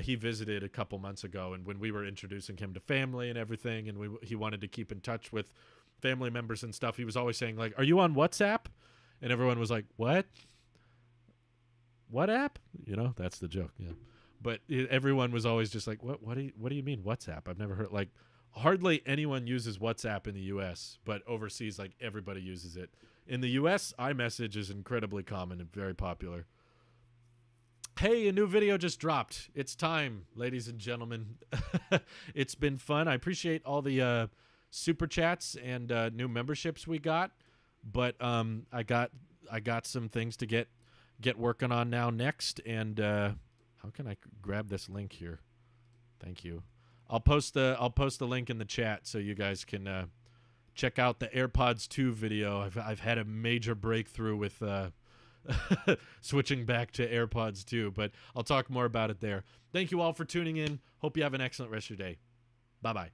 he visited a couple months ago, and when we were introducing him to family and everything, and he wanted to keep in touch with family members and stuff, he was always saying, like, "Are you on WhatsApp?" And everyone was like, "What? What app?" You know, that's the joke, yeah. But everyone was always just like, "What do you mean WhatsApp? I've never heard, like, hardly anyone uses WhatsApp in the US, but overseas, like, everybody uses it. In the US, iMessage is incredibly common and very popular. Hey, a new video just dropped. It's time, ladies and gentlemen. It's been fun. I appreciate all the super chats and new memberships we got, but I got some things to get working on now next. And how can I grab this link here? Thank you. I'll post the link in the chat so you guys can check out the AirPods 2 video. I've had a major breakthrough with switching back to AirPods 2, but I'll talk more about it there. Thank you all for tuning in. Hope you have an excellent rest of your day. Bye-bye.